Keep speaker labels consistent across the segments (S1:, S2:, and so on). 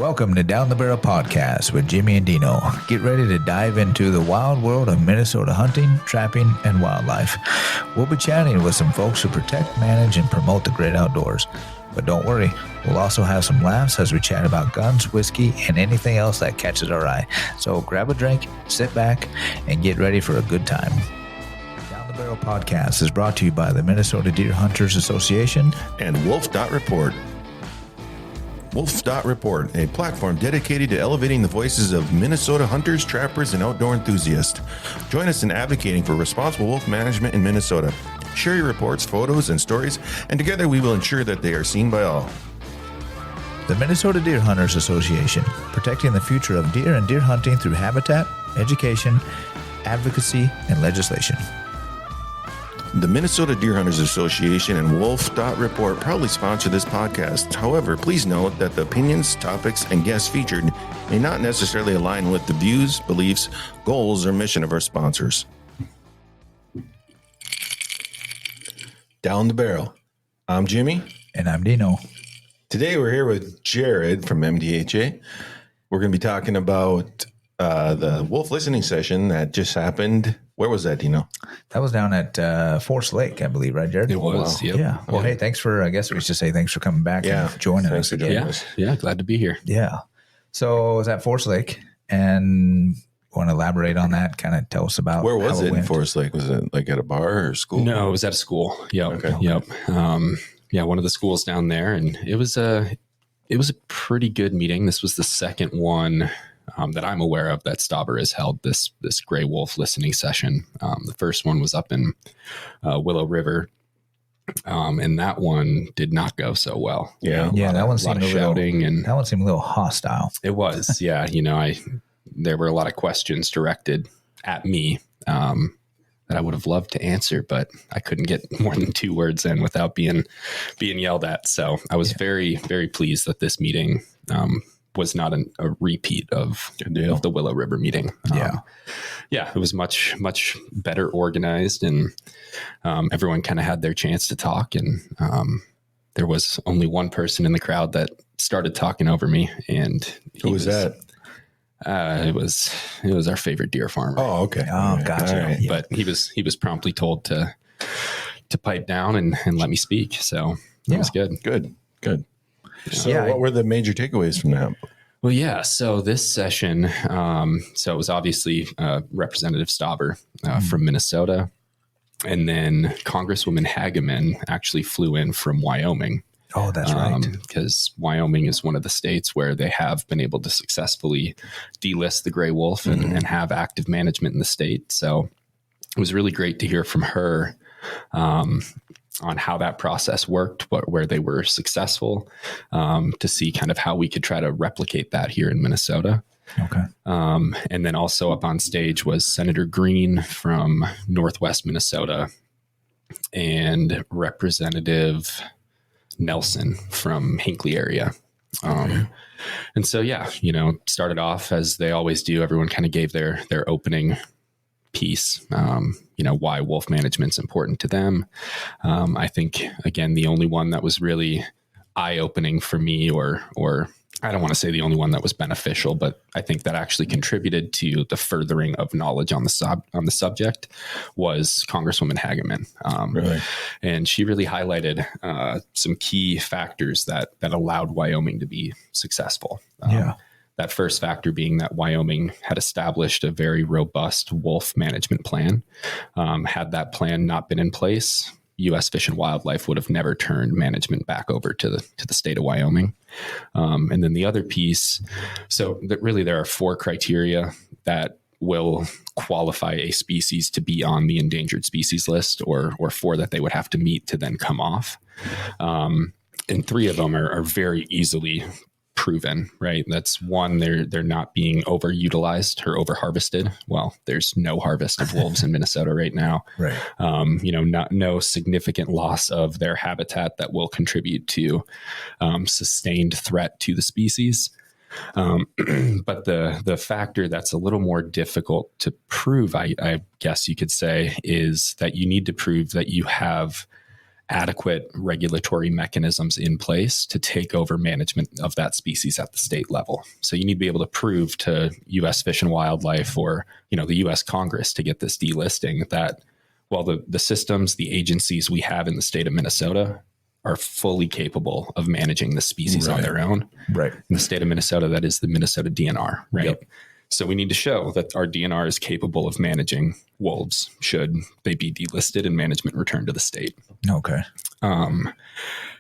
S1: Welcome to Down the Barrel Podcast with Jimmy and Dino. Get ready to dive into the wild world of Minnesota hunting, trapping, and wildlife. We'll be chatting with some folks who protect, manage, and promote the great outdoors. But don't worry, we'll also have some laughs as we chat about guns, whiskey, and anything else that catches our eye. So grab a drink, sit back, and get ready for a good time. Down the Barrel Podcast is brought to you by the Minnesota Deer Hunters Association
S2: and Wolf.Report. Wolf.Report, a platform dedicated to elevating the voices of Minnesota hunters, trappers, and outdoor enthusiasts. Join us in advocating for responsible wolf management in Minnesota. Share your reports, photos, and stories, and together we will ensure that they are seen by all.
S1: The Minnesota Deer Hunters Association, protecting the future of deer and deer hunting through habitat, education, advocacy, and legislation.
S2: The Minnesota Deer Hunters Association and Wolf.Report proudly sponsor this podcast. However, please note that the opinions, topics, and guests featured may not necessarily align with the views, beliefs, goals, or mission of our sponsors. Down the Barrel. I'm Jimmy.
S1: And I'm Dino.
S2: Today we're here with Jared from MDHA. We're going to be talking about the wolf listening session that just happened. Where was that, Dino?
S1: That was down at Forest Lake, I believe, right, Jared?
S3: It was, yep.
S1: Yeah. Well, hey, thanks for, I guess we should say thanks for coming back and joining
S2: thanks
S1: us.
S2: for joining us.
S3: Yeah, glad to be here.
S1: Yeah. So it was at Forest Lake, and want to elaborate on that, kind of tell us about
S2: Where was
S1: how
S2: it in Forest Lake? Was it like at a bar or school?
S3: No, it was at a school. Yep.
S2: Okay.
S3: Yep. Yeah, one of the schools down there, and it was a pretty good meeting. This was the second one that I'm aware of that Stauber has held this gray wolf listening session. The first one was up in Willow River, and that one did not go so well.
S1: Yeah, that one seemed
S3: shouting, and
S1: that one seemed a little hostile.
S3: It was, yeah. There were a lot of questions directed at me that I would have loved to answer, but I couldn't get more than 2 words in without being yelled at. So I was very, very pleased that this meeting was not a repeat of the Willow River meeting. It was much, much better organized, and everyone kind of had their chance to talk. And there was only one person in the crowd that started talking over me. And
S2: who was that?
S3: It was our favorite deer farmer.
S2: Oh, okay.
S1: Oh, gotcha.
S2: Right.
S1: Yeah.
S3: But he was promptly told to pipe down and let me speak. So it was good.
S2: Good. So what were the major takeaways from that?
S3: Well, yeah. So this session, so it was obviously Representative Stauber from Minnesota, and then Congresswoman Hageman actually flew in from Wyoming.
S1: Oh, that's right.
S3: Because Wyoming is one of the states where they have been able to successfully delist the gray wolf and have active management in the state. So it was really great to hear from her on how that process worked, where they were successful, to see kind of how we could try to replicate that here in Minnesota.
S1: Okay.
S3: And then also up on stage was Senator Green from Northwest Minnesota and Representative Nelson from Hinckley area. And so, started off as they always do. Everyone kind of gave their opening piece, why wolf management's important to them. I think, again, the only one that was really eye-opening for me, or I don't want to say the only one that was beneficial, but I think that actually contributed to the furthering of knowledge on the subject, was Congresswoman Hageman.
S2: Really?
S3: And she really highlighted some key factors that allowed Wyoming to be successful. That first factor being that Wyoming had established a very robust wolf management plan. Had that plan not been in place, U.S. Fish and Wildlife would have never turned management back over to the state of Wyoming. And then the other piece, so that really there are 4 criteria that will qualify a species to be on the endangered species list, or 4 that they would have to meet to then come off. And 3 of them are very easily proven, right? That's one, they're not being overutilized or overharvested. Well, there's no harvest of wolves in Minnesota right now.
S1: Right.
S3: No significant loss of their habitat that will contribute to sustained threat to the species. But the factor that's a little more difficult to prove, I guess you could say, is that you need to prove that you have adequate regulatory mechanisms in place to take over management of that species at the state level. So you need to be able to prove to U.S. Fish and Wildlife or, the U.S. Congress to get this delisting that, well, the systems, the agencies we have in the state of Minnesota are fully capable of managing the species on their own.
S1: Right.
S3: In the state of Minnesota, that is the Minnesota DNR, right? Yep. So we need to show that our DNR is capable of managing wolves should they be delisted and management returned to the state.
S1: Okay.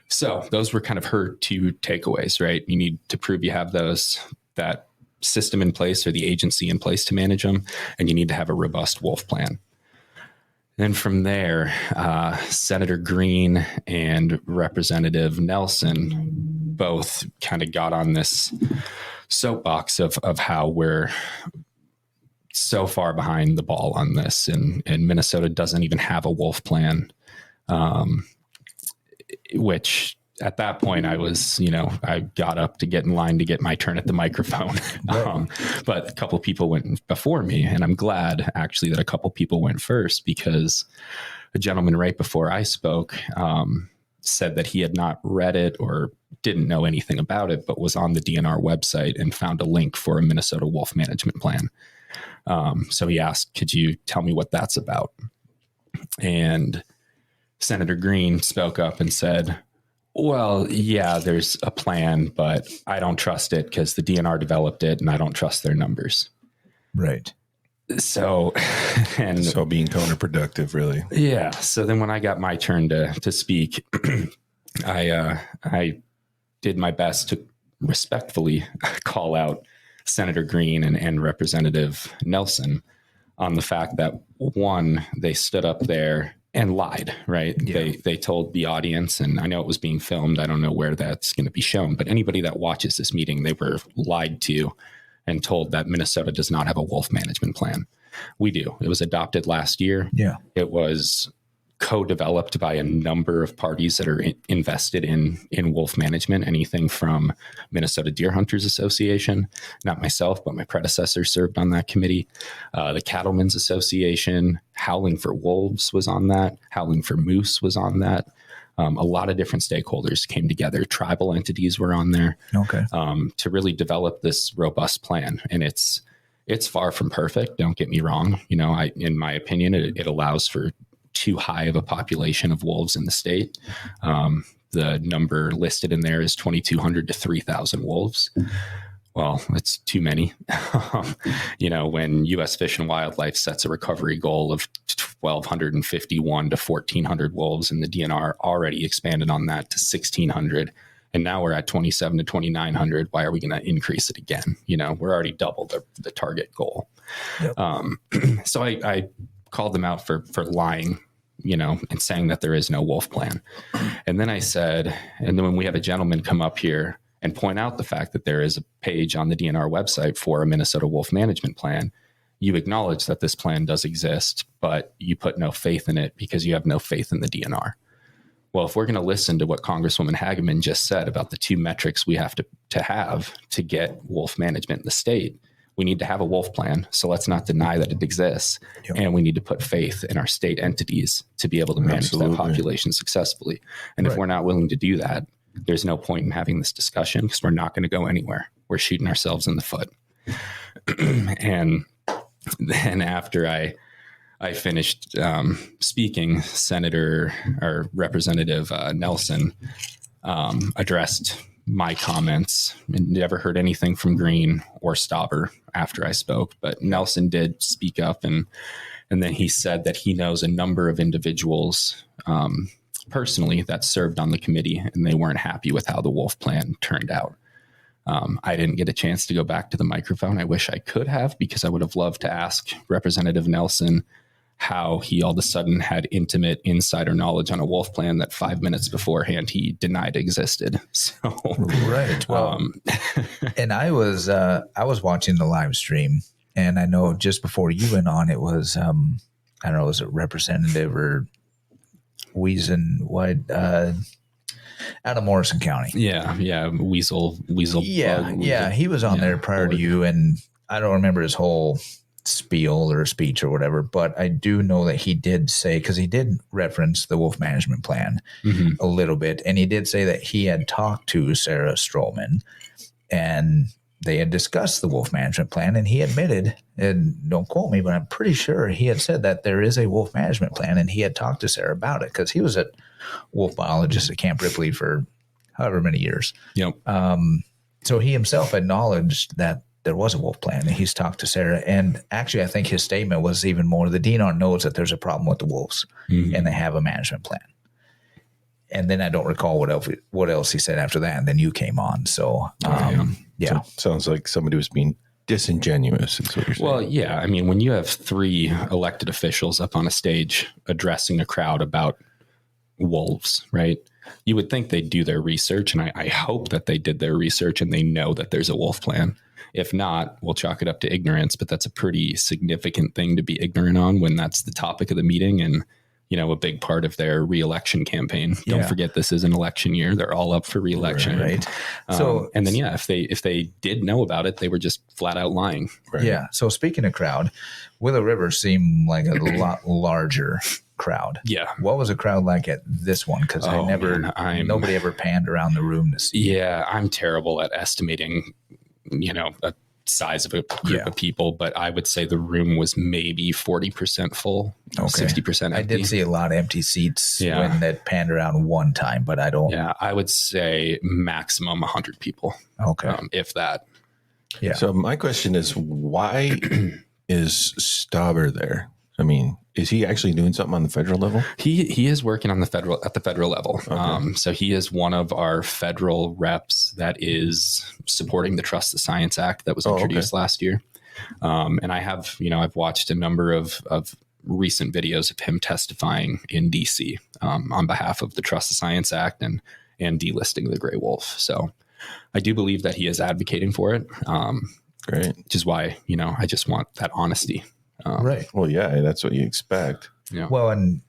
S3: So those were kind of her two takeaways, right? You need to prove you have that system in place or the agency in place to manage them, and you need to have a robust wolf plan. Then from there, Senator Green and Representative Nelson both kind of got on this soapbox of how we're so far behind the ball on this, and Minnesota doesn't even have a wolf plan, which at that point I was, I got up to get in line to get my turn at the microphone. Right. But a couple people went before me, and I'm glad actually that a couple people went first, because a gentleman right before I spoke said that he had not read it or didn't know anything about it, but was on the DNR website and found a link for a Minnesota wolf management plan. So he asked, could you tell me what that's about? And Senator Green spoke up and said, well, yeah, there's a plan, but I don't trust it because the DNR developed it and I don't trust their numbers.
S1: Right.
S3: So
S2: being counterproductive, really.
S3: Yeah. So then when I got my turn to speak, I did my best to respectfully call out Senator Green and Representative Nelson on the fact that, one, they stood up there and lied, right? Yeah. They told the audience, and I know it was being filmed, I don't know where that's going to be shown, but anybody that watches this meeting, they were lied to and told that Minnesota does not have a wolf management plan. We do. It was adopted last year.
S1: Yeah.
S3: It was co-developed by a number of parties that are invested in wolf management, anything from Minnesota Deer Hunters Association, not myself, but my predecessor served on that committee. The Cattlemen's Association, Howling for Wolves was on that. Howling for Moose was on that. A lot of different stakeholders came together. Tribal entities were on there.
S1: Okay.
S3: To really develop this robust plan. And it's far from perfect. Don't get me wrong. In my opinion, it allows for too high of a population of wolves in the state. The number listed in there is 2,200 to 3,000 wolves. Well, that's too many. When U.S. Fish and Wildlife sets a recovery goal of 1,251 to 1,400 wolves, and the DNR already expanded on that to 1,600, and now we're at 27 to 2,900. Why are we going to increase it again? We're already double the target goal. Yep. So I called them out for lying, and saying that there is no wolf plan. And then I said, and then when we have a gentleman come up here and point out the fact that there is a page on the DNR website for a Minnesota wolf management plan, you acknowledge that this plan does exist, but you put no faith in it because you have no faith in the DNR. Well, if we're going to listen to what Congresswoman Hageman just said about the two metrics we have to have to get wolf management in the state, we need to have a wolf plan. So let's not deny that it exists. Yep. And we need to put faith in our state entities to be able to manage that population successfully. And if we're not willing to do that, there's no point in having this discussion because we're not going to go anywhere. We're shooting ourselves in the foot. And then after I finished speaking, Senator or Representative Nelson addressed my comments, and never heard anything from Green or Stauber after I spoke, but Nelson did speak up, and then he said that he knows a number of individuals personally that served on the committee, and they weren't happy with how the wolf plan turned out. I didn't get a chance to go back to the microphone. I wish I could have, because I would have loved to ask Representative Nelson how he all of a sudden had intimate insider knowledge on a wolf plan that 5 minutes beforehand he denied existed. So,
S1: right. Well, and I was watching the live stream, and I know just before you went on, it was, I don't know, was it Representative or Wiesen, out of Morrison County.
S3: Yeah. Weasel.
S1: Yeah. He was on there prior to you, and I don't remember his whole spiel or speech or whatever, but I do know that he did say, because he did reference the wolf management plan a little bit, and he did say that he had talked to Sarah Stroman and they had discussed the wolf management plan, and he admitted, and don't quote me, but I'm pretty sure he had said that there is a wolf management plan, and he had talked to Sarah about it because he was a wolf biologist at Camp Ripley for however many years.
S3: Yep.
S1: So he himself acknowledged that there was a wolf plan, and he's talked to Sarah. And actually, I think his statement was even more, the DNR knows that there's a problem with the wolves, and they have a management plan. And then I don't recall what else he said after that. And then you came on. So, yeah.
S2: So sounds like somebody was being disingenuous, is what you're saying.
S3: Well, yeah. I mean, when you have 3 elected officials up on a stage addressing a crowd about wolves, right? You would think they'd do their research. And I hope that they did their research and they know that there's a wolf plan. If not, we'll chalk it up to ignorance, but that's a pretty significant thing to be ignorant on when that's the topic of the meeting and, you know, a big part of their reelection campaign. Don't forget, this is an election year. They're all up for reelection.
S1: Right. So,
S3: and then, if they did know about it, they were just flat out lying.
S2: Right.
S1: Yeah. So speaking of crowd, Willow River seemed like a lot larger crowd.
S3: Yeah.
S1: What was a crowd like at this one? Because nobody ever panned around the room to see.
S3: Yeah, I'm terrible at estimating, you know, a size of a group of people, but I would say the room was maybe 40% full, 60% empty.
S1: I did see a lot of empty seats when that panned around one time, but I don't.
S3: Yeah, I would say maximum 100 people.
S1: Okay.
S3: If that.
S1: Yeah.
S2: So my question is, why is Stauber there? I mean, is he actually doing something on the federal level?
S3: He is working on at the federal level. Okay. So he is one of our federal reps that is supporting the Trust the Science Act that was introduced last year. And I have, I've watched a number of recent videos of him testifying in DC on behalf of the Trust the Science Act and delisting the gray wolf. So I do believe that he is advocating for it.
S2: Great.
S3: Which is why, I just want that honesty.
S1: Right.
S2: Well, yeah, that's what you expect.
S3: Yeah.
S1: Well, and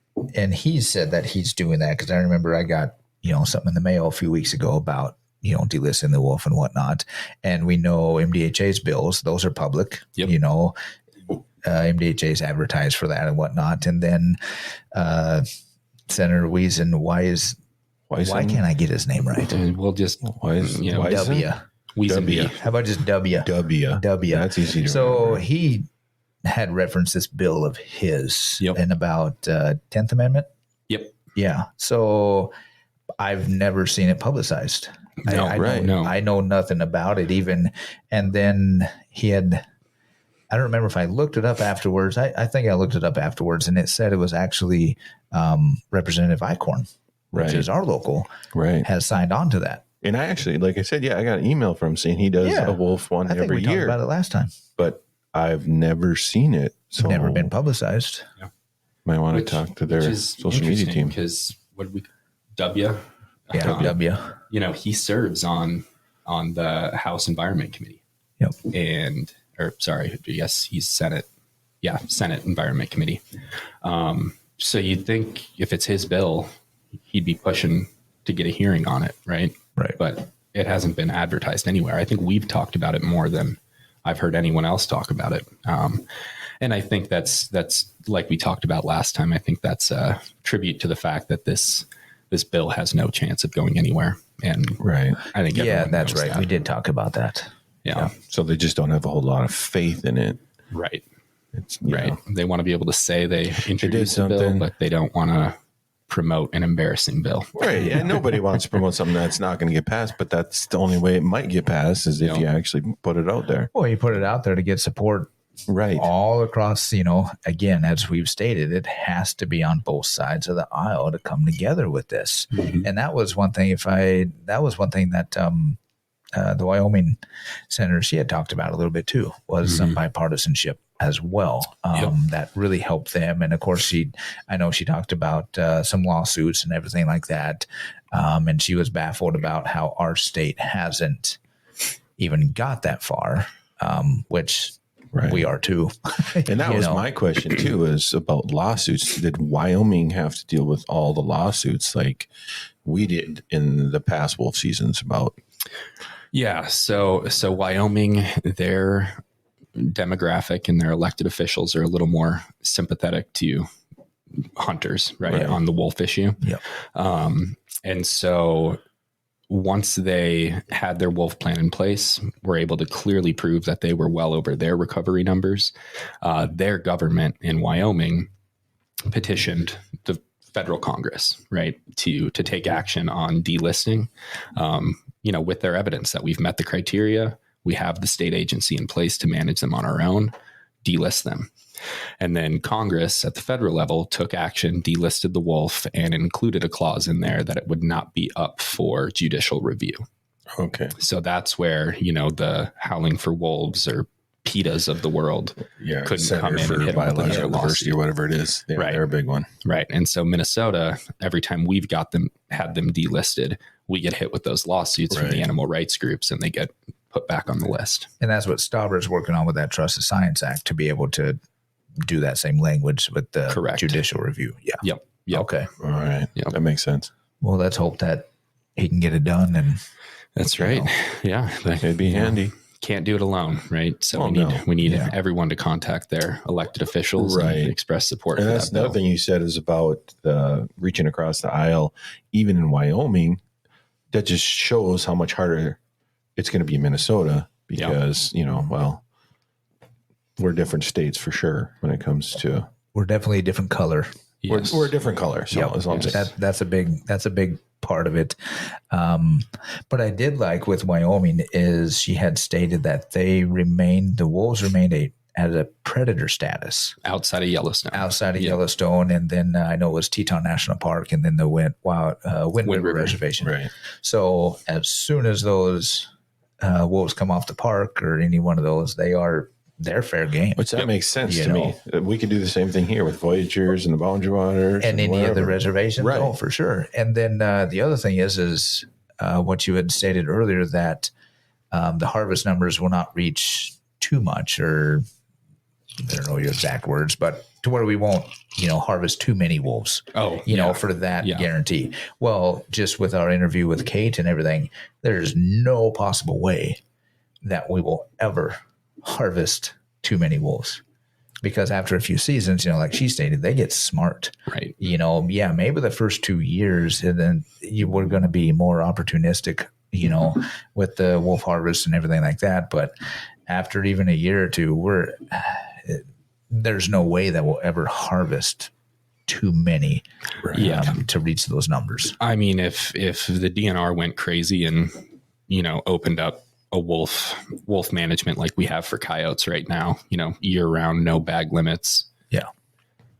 S1: he said that he's doing that because I remember I got, something in the mail a few weeks ago about, delisting the wolf and whatnot. And we know MDHA's bills, those are public,
S3: Yep.
S1: MDHA's advertised for that and whatnot. And then Senator Wiesen, why can't I get his name right?
S3: And we'll just,
S1: W.
S3: W.
S1: How about just W?
S2: W.
S1: That's
S2: easy to
S1: So
S2: remember.
S1: he had referenced this bill of his
S3: Yep.
S1: in about 10th Amendment.
S3: Yep.
S1: Yeah. So I've never seen it publicized.
S3: No,
S1: I know nothing about it even. And then he had, I don't remember if I looked it up afterwards. I think I looked it up afterwards and it said it was actually Representative Eichhorn, which is our local, has signed on to that.
S2: And I actually, like I said, I got an email from him saying he does a wolf one
S1: I think
S2: every
S1: we talked
S2: year.
S1: about it last time.
S2: But I've never seen it. So
S1: Never been publicized.
S2: Might want to talk to their social media team.
S3: Because W.
S1: Yeah, W.
S3: He serves on the House Environment Committee.
S1: Yep.
S3: He's Senate. Yeah, Senate Environment Committee. So you'd think if it's his bill, he'd be pushing to get a hearing on it, right?
S1: Right.
S3: But it hasn't been advertised anywhere. I think we've talked about it more than I've heard anyone else talk about it. And I think that's like we talked about last time. I think that's a tribute to the fact that this bill has no chance of going anywhere. And I think
S1: that's right. We did talk about that.
S3: Yeah.
S2: So they just don't have a whole lot of faith in it.
S3: Right.
S2: It's
S3: right. They want to be able to say they introduced
S2: something,
S3: a bill, but they don't want to promote an embarrassing bill.
S2: Right. Yeah. Nobody wants to promote something that's not going to get passed, but that's the only way it might get passed is if you actually put it out there.
S1: Well, you put it out there to get support.
S2: Right.
S1: All across, again, as we've stated, it has to be on both sides of the aisle to come together with this. Mm-hmm. And that was one thing that the Wyoming senator, she had talked about a little bit too, was some bipartisanship as well. That really helped them. And of course, I know she talked about some lawsuits and everything like that. And she was baffled about how our state hasn't even got that far, which we are too.
S2: And that was my question too, is about lawsuits. Did Wyoming have to deal with all the lawsuits like we did in the past wolf seasons about?
S3: Yeah. So Wyoming, their demographic and their elected officials are a little more sympathetic to hunters, right. On the wolf issue.
S1: Yep.
S3: And so once they had their wolf plan in place, were able to clearly prove that they were well over their recovery numbers. Their government in Wyoming petitioned the federal Congress, right, to take action on delisting, with their evidence that we've met the criteria. We have the state agency in place to manage them on our own, delist them. And then Congress at the federal level took action, delisted the wolf, and included a clause in there that it would not be up for judicial review.
S2: Okay.
S3: So that's where, the Howling for Wolves or PETAs of the world couldn't come in and hit them with their
S2: lawsuit or whatever it is. Yeah,
S3: right.
S2: They're a big one.
S3: Right. And so Minnesota, every time we've had them delisted, we get hit with those lawsuits from the animal rights groups and they get put back on the list.
S1: And that's what Stauber's working on with that Trusted Science Act, to be able to do that same language with the judicial review. Yeah.
S3: Yep.
S1: Okay.
S2: All right.
S3: Yep.
S2: That makes sense.
S1: Well, let's hope that he can get it done. And
S3: that's right. Yeah.
S2: It'd be handy.
S3: Can't do it alone, right? So we need everyone to contact their elected officials and express support.
S2: And
S3: for
S2: that's
S3: that
S2: another thing you said is about reaching across the aisle, even in Wyoming. That just shows how much harder it's going to be in Minnesota because, we're different states for sure when it comes to.
S1: We're definitely a different color.
S2: Yes. We're a different color. So as long as
S1: that's a big part of it. But I did like with Wyoming is she had stated that the wolves remained at a predator status
S3: outside of Yellowstone.
S1: Yellowstone, and then I know it was Teton National Park, and then the Wind River Reservation.
S2: Right.
S1: So as soon as those wolves come off the park or any one of those, they're fair game.
S2: Which that makes sense to me. We could do the same thing here with Voyagers and the Boundary Waters
S1: and any of the reservations. Right. Oh, for sure. And then the other thing is what you had stated earlier, that the harvest numbers will not reach too much, or I don't know your exact words, but to where we won't, harvest too many wolves. For that guarantee. Well, just with our interview with Kate and everything, there's no possible way that we will ever weharvest too many wolves, because after a few seasons, like she stated, they get smart,
S3: right?
S1: Maybe the first 2 years, and then we're going to be more opportunistic, with the wolf harvest and everything like that. But after even a year or two, there's no way that we'll ever harvest too many to reach those numbers.
S3: I mean, if the DNR went crazy and, opened up a wolf management like we have for coyotes right now, year round, no bag limits.
S1: Yeah.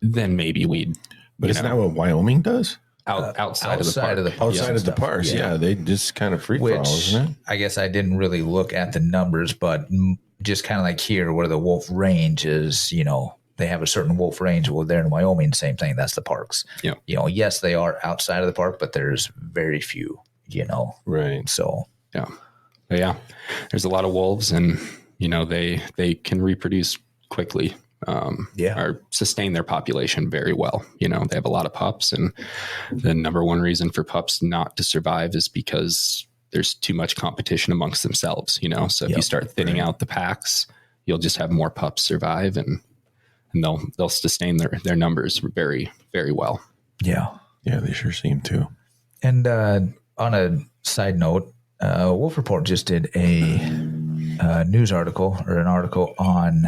S3: Then maybe we'd.
S2: But isn't that what Wyoming does?
S3: Outside of the park.
S2: Outside of the parks. Yeah. They just kind of free for all, isn't it?
S1: I guess I didn't really look at the numbers, but just kind of like here where the wolf range is, they have a certain wolf range. Well, there in Wyoming, same thing. That's the parks.
S3: Yeah.
S1: Yes, they are outside of the park, but there's very few,
S2: Right.
S1: So.
S3: Yeah. But yeah, there's a lot of wolves, and they can reproduce quickly, or sustain their population very well. They have a lot of pups, and the number one reason for pups not to survive is because there's too much competition amongst themselves. So if you start thinning out the packs, you'll just have more pups survive, and they'll sustain their numbers very, very well.
S1: Yeah,
S2: they sure seem to.
S1: And on a side note. Wolf Report just did a news article or an article on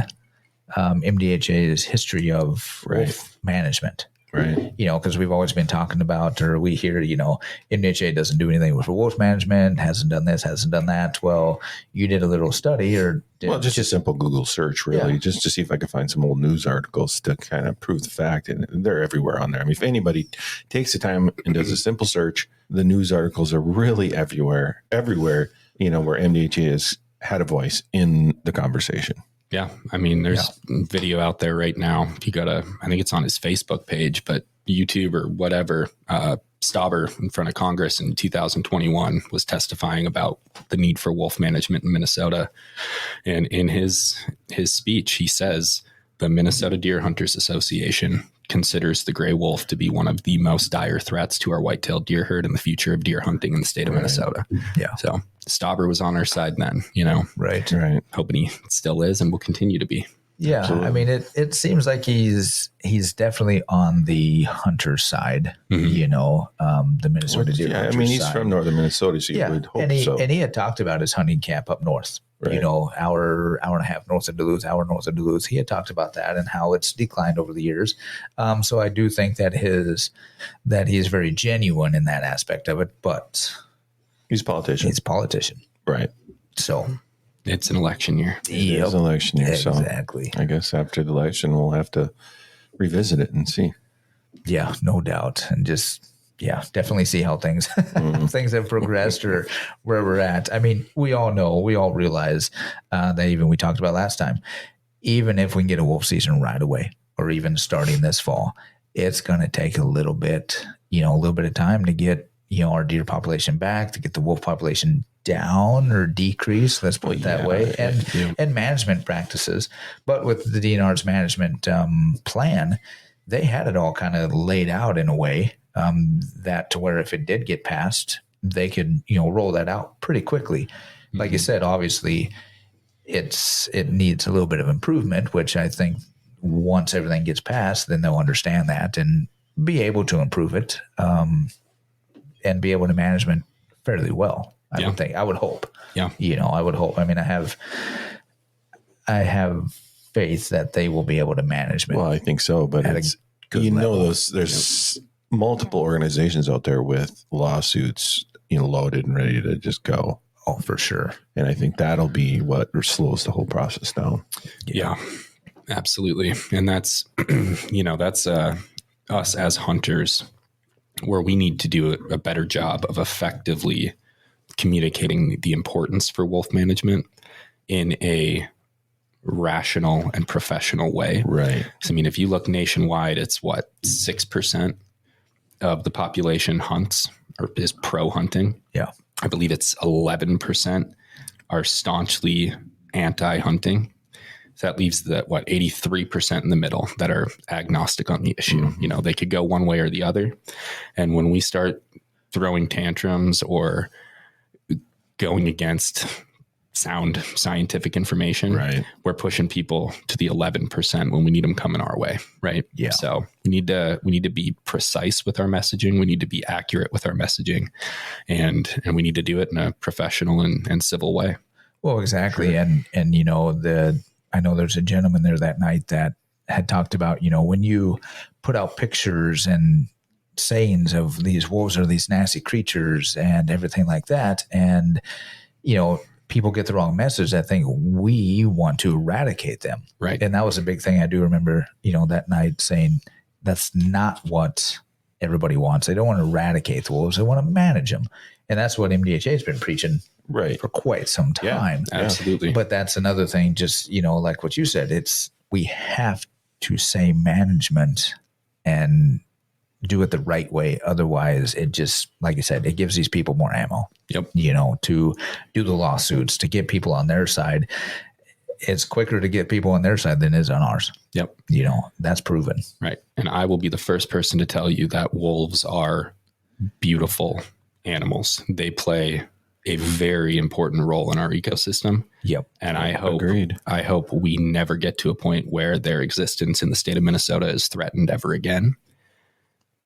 S1: MDHA's history of wolf management.
S2: Right.
S1: Because we've always been talking about, or we hear, MDHA doesn't do anything with wolf management, hasn't done this, hasn't done that. Well, you did a little study
S2: just a simple Google search, really, just to see if I could find some old news articles to kind of prove the fact. And they're everywhere on there. I mean, if anybody takes the time and does a simple search, the news articles are really everywhere, where MDHA has had a voice in the conversation.
S3: Yeah. I mean, there's video out there right now. If you go to, I think it's on his Facebook page, but YouTube or whatever, Stauber in front of Congress in 2021 was testifying about the need for wolf management in Minnesota. And in his speech, he says, the Minnesota Deer Hunters Association considers the gray wolf to be one of the most dire threats to our white-tailed deer herd and the future of deer hunting in the state of Minnesota.
S1: Yeah.
S3: So Stauber was on our side then,
S1: Right.
S3: hoping he still is and will continue to be.
S1: Yeah.
S2: Absolutely.
S1: I mean, it seems like he's definitely on the hunter side, the Minnesota Deer
S2: Yeah,
S1: Hunters
S2: I mean, he's
S1: side.
S2: from northern Minnesota, so you would hope
S1: and
S2: so.
S1: he had talked about his hunting camp up north,
S2: Right.
S1: hour and a half north of Duluth, hour north of Duluth. He had talked about that and how it's declined over the years. So I do think that he's very genuine in that aspect of it, but
S2: He's a politician.
S1: he's a politician.
S2: Right.
S1: So
S3: It's an election year.
S2: It's an election year,
S1: exactly.
S2: so I guess after the election, we'll have to revisit it and see.
S1: Yeah, no doubt. And just, definitely see how things things have progressed or where we're at. I mean, we all realize that even we talked about last time, even if we can get a wolf season right away or even starting this fall, it's going to take a little bit of time to get, our deer population back, to get the wolf population down or decrease, let's put it that way, and management practices. But with the DNR's management plan, they had it all kind of laid out in a way that to where if it did get passed, they could, roll that out pretty quickly. Like you said, obviously it needs a little bit of improvement, which I think once everything gets passed, then they'll understand that and be able to improve it and be able to management fairly well. I would think. I would hope.
S3: Yeah.
S1: I would hope. I mean, I have faith that they will be able to manage it.
S2: Well, I think so, but
S1: At a
S2: it's,
S1: good level.
S2: there's multiple organizations out there with lawsuits, loaded and ready to just go.
S1: Oh, for sure.
S2: And I think that'll be what slows the whole process down.
S3: Yeah, absolutely. And that's, that's us as hunters, where we need to do a better job of effectively communicating the importance for wolf management in a rational and professional way.
S2: Right.
S3: So, I mean, if you look nationwide, it's 6% of the population hunts or is pro hunting.
S1: Yeah.
S3: I believe it's 11% are staunchly anti-hunting. So that leaves 83% in the middle that are agnostic on the issue. They could go one way or the other. And when we start throwing tantrums or going against sound scientific information,
S2: Right.
S3: we're pushing people to the 11% when we need them coming our way. Right.
S1: Yeah.
S3: So we need to be precise with our messaging. We need to be accurate with our messaging, and we need to do it in a professional and civil way.
S1: Well, exactly. Sure. And I know there's a gentleman there that night that had talked about, when you put out pictures and sayings of these wolves are these nasty creatures and everything like that, and, people get the wrong message. I think we want to eradicate them.
S3: Right.
S1: And that was a big thing. I do remember, that night saying that's not what everybody wants. They don't want to eradicate the wolves. They want to manage them. And that's what MDHA has been preaching for quite some time.
S3: Yeah, absolutely.
S1: But that's another thing, just, like what you said, we have to say management and do it the right way. Otherwise, it just, like you said, it gives these people more ammo.
S3: Yep.
S1: To do the lawsuits, to get people on their side. It's quicker to get people on their side than it is on ours.
S3: Yep.
S1: That's proven.
S3: Right. And I will be the first person to tell you that wolves are beautiful animals. They play a very important role in our ecosystem.
S1: Yep.
S3: And I hope we never get to a point where their existence in the state of Minnesota is threatened ever again.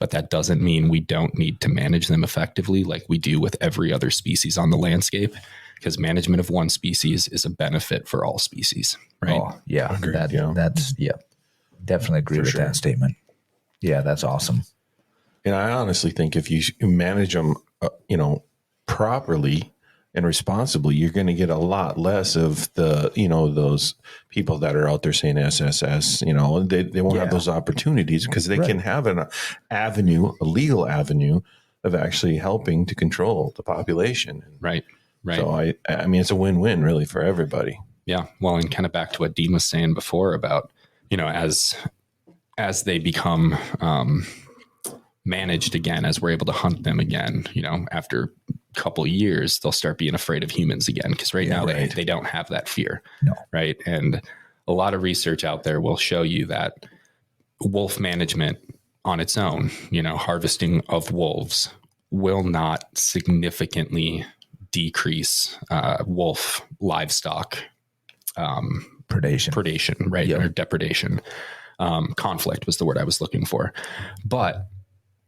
S3: But that doesn't mean we don't need to manage them effectively like we do with every other species on the landscape, because management of one species is a benefit for all species, right?
S1: Oh, yeah.
S2: Agreed,
S1: That's definitely agree with that statement. Yeah, that's awesome.
S2: And I honestly think if you manage them, properly and responsibly, you're going to get a lot less of the, those people that are out there saying SSS, they won't have those opportunities because they can have a legal avenue of actually helping to control the population.
S3: Right.
S2: So I mean, it's a win-win really for everybody.
S3: Yeah. Well, and kind of back to what Dean was saying before about, as they become, managed again, as we're able to hunt them again, after a couple of years, they'll start being afraid of humans again. Because now they don't have that fear.
S1: No.
S3: Right. And a lot of research out there will show you that wolf management on its own, harvesting of wolves will not significantly decrease wolf livestock predation, right? Or depredation. Conflict was the word I was looking for. But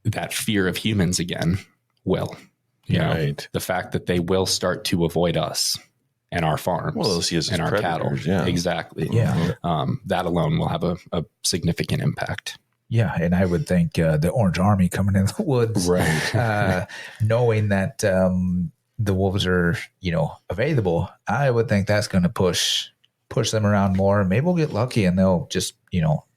S3: that fear of humans again will. The fact that they will start to avoid us and our farms,
S2: they'll see us
S3: and
S2: as
S3: our
S2: predators,
S3: cattle. Exactly.
S1: Yeah.
S3: That alone will have a significant impact.
S1: Yeah, and I would think the Orange Army coming in the woods,
S2: right?
S1: Knowing that the wolves are, available, I would think that's going to push them around more. Maybe we'll get lucky and they'll just,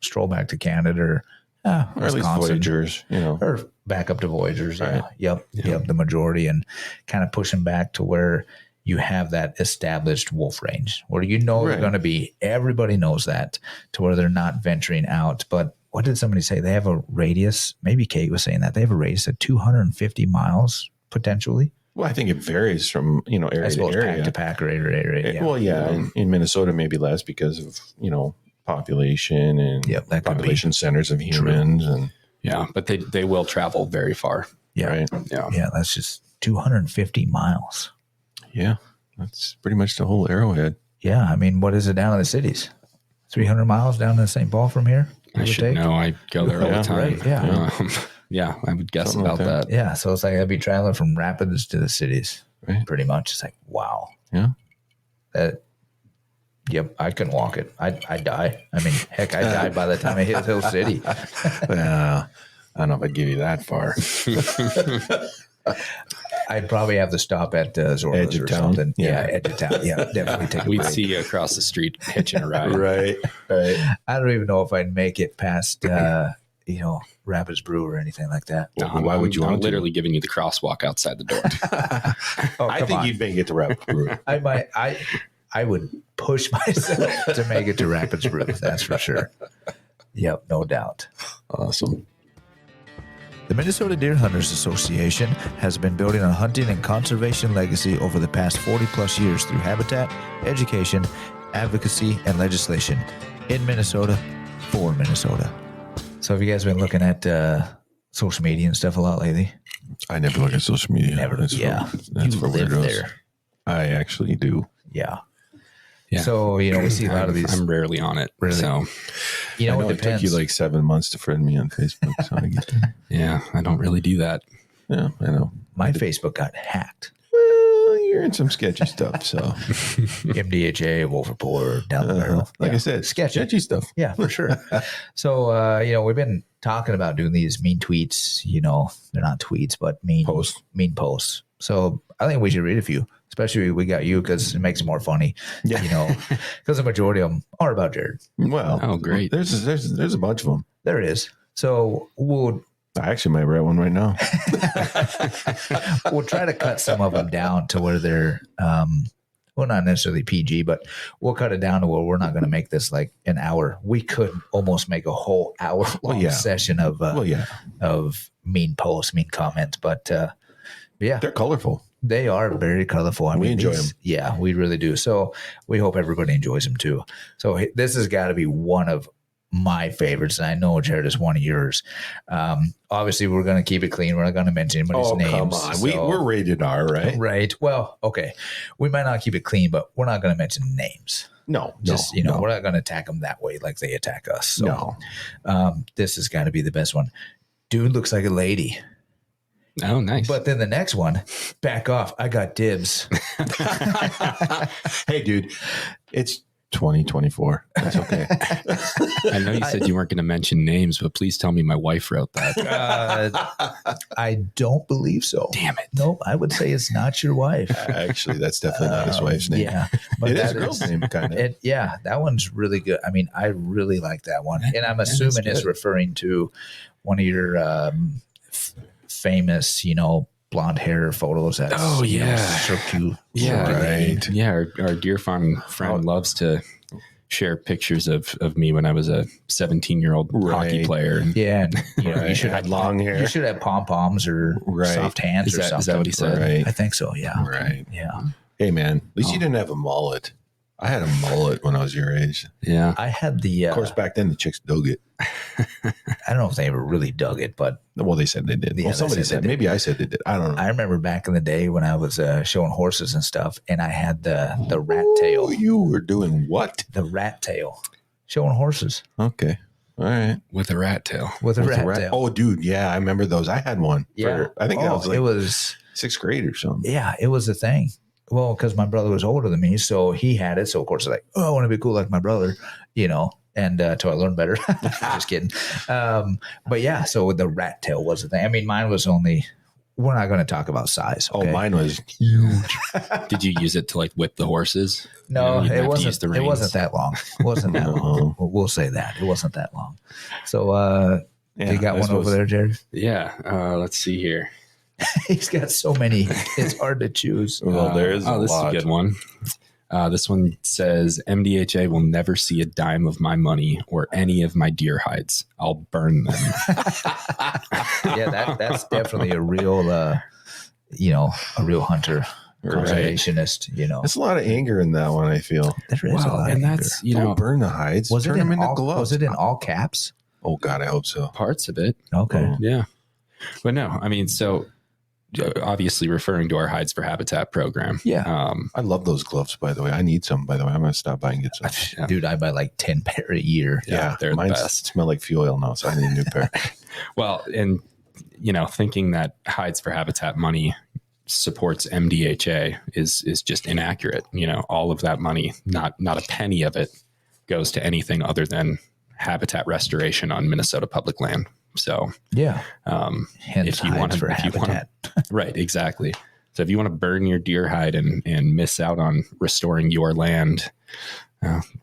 S1: stroll back to Canada or
S2: at least Voyagers,
S1: or back up to Voyagers.
S2: Right.
S1: Yep, the majority, and kind of push them back to where you have that established wolf range where they're going to be. Everybody knows that, to where they're not venturing out. But what did somebody say? They have a radius. Maybe Kate was saying that they have a radius of 250 miles potentially.
S2: Well, I think it varies from area to area,
S1: pack to pack or area to area.
S2: Yeah. Well, yeah, in Minnesota maybe less because of population and population centers of humans and
S3: but they will travel very far.
S1: Yeah,
S2: right.
S1: Yeah. That's just 250 miles.
S2: Yeah, that's pretty much the whole Arrowhead.
S1: Yeah, I mean, what is it down in the cities? 300 miles down to St. Paul from here?
S3: I should know. I go there all the time.
S1: Right,
S3: yeah, I would guess something about that.
S1: Yeah, so it's like I'd be traveling from Rapids to the cities, pretty much. It's like, wow.
S2: Yeah.
S1: Yep, I couldn't walk it. I'd die. I mean, heck, I'd die by the time I hit Hill City.
S2: I don't know if I'd give you that far.
S1: I'd probably have to stop at Zorla's
S2: Edge of
S1: or
S2: town.
S1: something. Yeah, edge of town. Yeah, definitely take a
S3: We'd
S1: break.
S3: see you across the street hitching a ride.
S2: Right.
S1: I don't even know if I'd make it past, Rapids Brew or anything like that.
S2: Why would you
S3: I'm
S2: want to?
S3: literally giving you the crosswalk outside the door.
S2: I think you'd make it to Rapids Brew.
S1: I might. I would push myself to make it to Rapids Brew. That's for sure. Yep, no doubt.
S2: Awesome.
S1: The Minnesota Deer Hunters Association has been building a hunting and conservation legacy over the past 40 plus years through habitat, education, advocacy, and legislation in Minnesota for Minnesota. So have you guys been looking at social media and stuff a lot lately?
S2: I never look at social media.
S1: Never.
S2: That's for
S1: live
S2: weirdos.
S1: there.
S2: I actually do.
S1: Yeah.
S3: Yeah.
S1: So, we see a lot of these.
S3: I'm rarely on it.
S1: Really?
S3: So,
S1: it
S2: It
S1: depends.
S2: took you like 7 months to friend me on Facebook. So I get that.
S3: yeah, I don't really do that.
S2: Yeah, I know.
S1: My Facebook got hacked.
S2: Well, you're in some sketchy stuff. So,
S1: MDHA, Wolf Report, down the barrel.
S2: like I said, sketchy stuff.
S1: Yeah, for sure. So, we've been talking about doing these mean tweets. They're not tweets, but mean posts. So I think we should read a few, especially we got you because it makes it more funny.
S2: Yeah.
S1: Because the majority of them are about Jared.
S2: Well,
S3: oh, great.
S2: There's a bunch of them.
S1: There is. So
S2: I actually might write one right now.
S1: we'll try to cut some of them down to where they're, not necessarily PG, but we'll cut it down to where we're not going to make this like an hour. We could almost make a whole hour long session of mean posts, mean comments, but
S2: they're colorful.
S1: They are very colorful.
S2: We enjoy them.
S1: Yeah, we really do. So we hope everybody enjoys them too. So this has got to be one of my favorites, and I know Jared is one of yours. Obviously, we're going to keep it clean. We're not going to mention anybody's names.
S2: Come on. We're rated R, right?
S1: Right. Well, okay. We might not keep it clean, but we're not going to mention names.
S2: No.
S1: We're not going to attack them that way like they attack us. So, this has got to be the best one. Dude looks like a lady.
S3: Oh, nice.
S1: But then the next one, back off. I got dibs.
S2: Hey, dude, it's 2024. That's okay.
S3: I know you said you weren't going to mention names, but please tell me my wife wrote that.
S1: I don't believe so.
S3: Damn it.
S1: Nope. I would say it's not your wife.
S2: Actually, that's definitely not his wife's name.
S1: Yeah. But
S2: It is a girl's name, kind of.
S1: Yeah, that one's really good. I mean, I really like that one. And I'm assuming it's referring to one of your famous, blonde hair photos. That's, so cute.
S3: Yeah.
S2: Right.
S3: Yeah. Our dear friend loves to share pictures of me when I was a 17-year-old hockey player.
S1: Yeah. And, you should
S2: had
S1: have
S2: long hair.
S1: You should have pom-poms or soft hands
S3: Is
S1: or something.
S3: that what he said?
S2: Right.
S1: I think so. Yeah.
S2: Right.
S1: Yeah.
S2: Hey, man, at least you didn't have a mullet.
S4: I had a mullet when I was your age.
S3: Yeah.
S1: I had the.
S4: Of course, back then the chicks dug it.
S1: I don't know if they ever really dug it, but
S4: Well, they said they did.
S1: Yeah,
S4: Well,
S1: they
S4: somebody
S1: said
S4: said
S1: they
S4: maybe I said they did. I don't know.
S1: I remember back in the day when I was showing horses and stuff, and I had the rat tail.
S4: Oh, you were doing what?
S1: The rat tail, showing horses
S4: Okay. All right.
S3: With a rat tail.
S1: with a
S4: With
S1: rat
S4: the rat-
S1: tail.
S4: Oh, dude. Yeah, I remember those. I had one. I think that was like
S1: it was.
S4: 6th grade or something.
S1: Yeah, it was a thing. Well, because my brother was older than me, so he had it. So of course, I was like, oh, I want to be cool like my brother, And till I learned better. Just kidding. But yeah, so the rat tail was the thing. I mean, mine was only. We're not going to talk about size.
S4: Oh,
S1: Okay?
S4: mine was huge.
S3: Did you use it to like whip the horses?
S1: No,
S3: You didn't have
S1: it
S3: to use
S1: wasn't.
S3: the
S1: It
S3: reins.
S1: wasn't that long. It wasn't that long. We'll say that it wasn't that long. So you got one over there, Jared?
S3: Yeah. Let's see here.
S1: He's got so many. It's hard to choose.
S4: Well, there is a
S3: this
S4: lot.
S3: is a good one. This one says MDHA will never see a dime of my money or any of my deer hides. I'll burn them.
S1: Yeah, that's definitely a real, a real hunter,
S4: Right.
S1: conservationist.
S4: There's a lot of anger in that one, I feel.
S1: There is a
S3: Wow,
S1: lot
S3: and
S1: of anger.
S3: that's
S4: Don't burn the hides.
S1: Was
S4: Turn
S1: it
S4: them
S1: in
S4: into
S1: all?
S4: gloves.
S1: Was it in all caps?
S4: Oh, God, I hope so.
S3: parts of it.
S1: Okay.
S4: Oh.
S3: Yeah. But no, I mean, so obviously referring to our Hides for Habitat program.
S1: Yeah.
S4: I love those gloves, by the way. I need some, by the way. I'm going to stop by and get some.
S3: Yeah.
S1: Dude, I buy like 10 pair a year.
S3: Yeah, they're the
S4: mine
S3: best.
S4: smell like fuel oil now, so I need a new pair.
S3: Well, and thinking that Hides for Habitat money supports MDHA is just inaccurate. All of that money, not a penny of it, goes to anything other than habitat restoration on Minnesota public land. So,
S1: Yeah.
S3: if
S1: Hence
S3: you
S1: hides
S3: want
S1: for
S3: to,
S1: habitat.
S3: right, exactly. So if you want to burn your deer hide and miss out on restoring your land,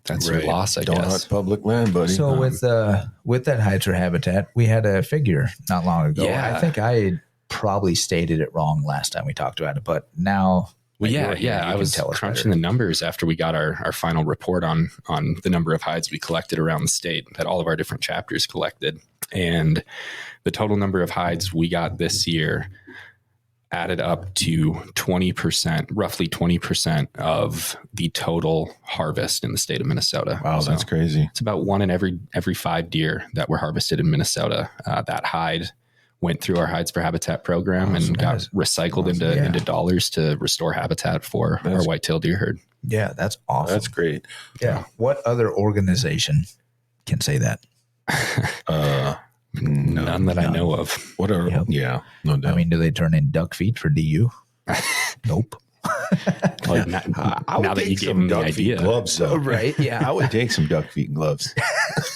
S3: that's your loss, I
S4: Don't
S3: guess.
S4: hunt public land, buddy.
S1: So with that hides for habitat, we had a figure not long ago.
S3: Yeah.
S1: I think I probably stated it wrong last time we talked about it, but now
S3: Well,
S1: that you're here,
S3: yeah.
S1: you
S3: I
S1: can
S3: was
S1: tell us
S3: crunching
S1: better.
S3: the numbers after we got our final report on the number of hides we collected around the state that all of our different chapters collected. And the total number of hides we got this year added up to 20%, roughly 20% of the total harvest in the state of Minnesota.
S4: Wow,
S3: So
S4: that's crazy.
S3: it's about one in every 5 deer that were harvested in Minnesota. That hide went through our Hides for Habitat program and got recycled into dollars to restore habitat for our whitetail deer herd.
S1: Yeah, that's awesome.
S4: That's great.
S1: yeah. What other organization can say that?
S3: None that I know of.
S4: What are,
S1: Yep.
S4: yeah, no doubt.
S1: I mean, do they turn in duck feet for DU? Nope.
S3: Like, now that you gave them the
S4: duck feet
S3: idea,
S4: gloves, though.
S1: Right? Yeah.
S4: I would take some duck feet gloves.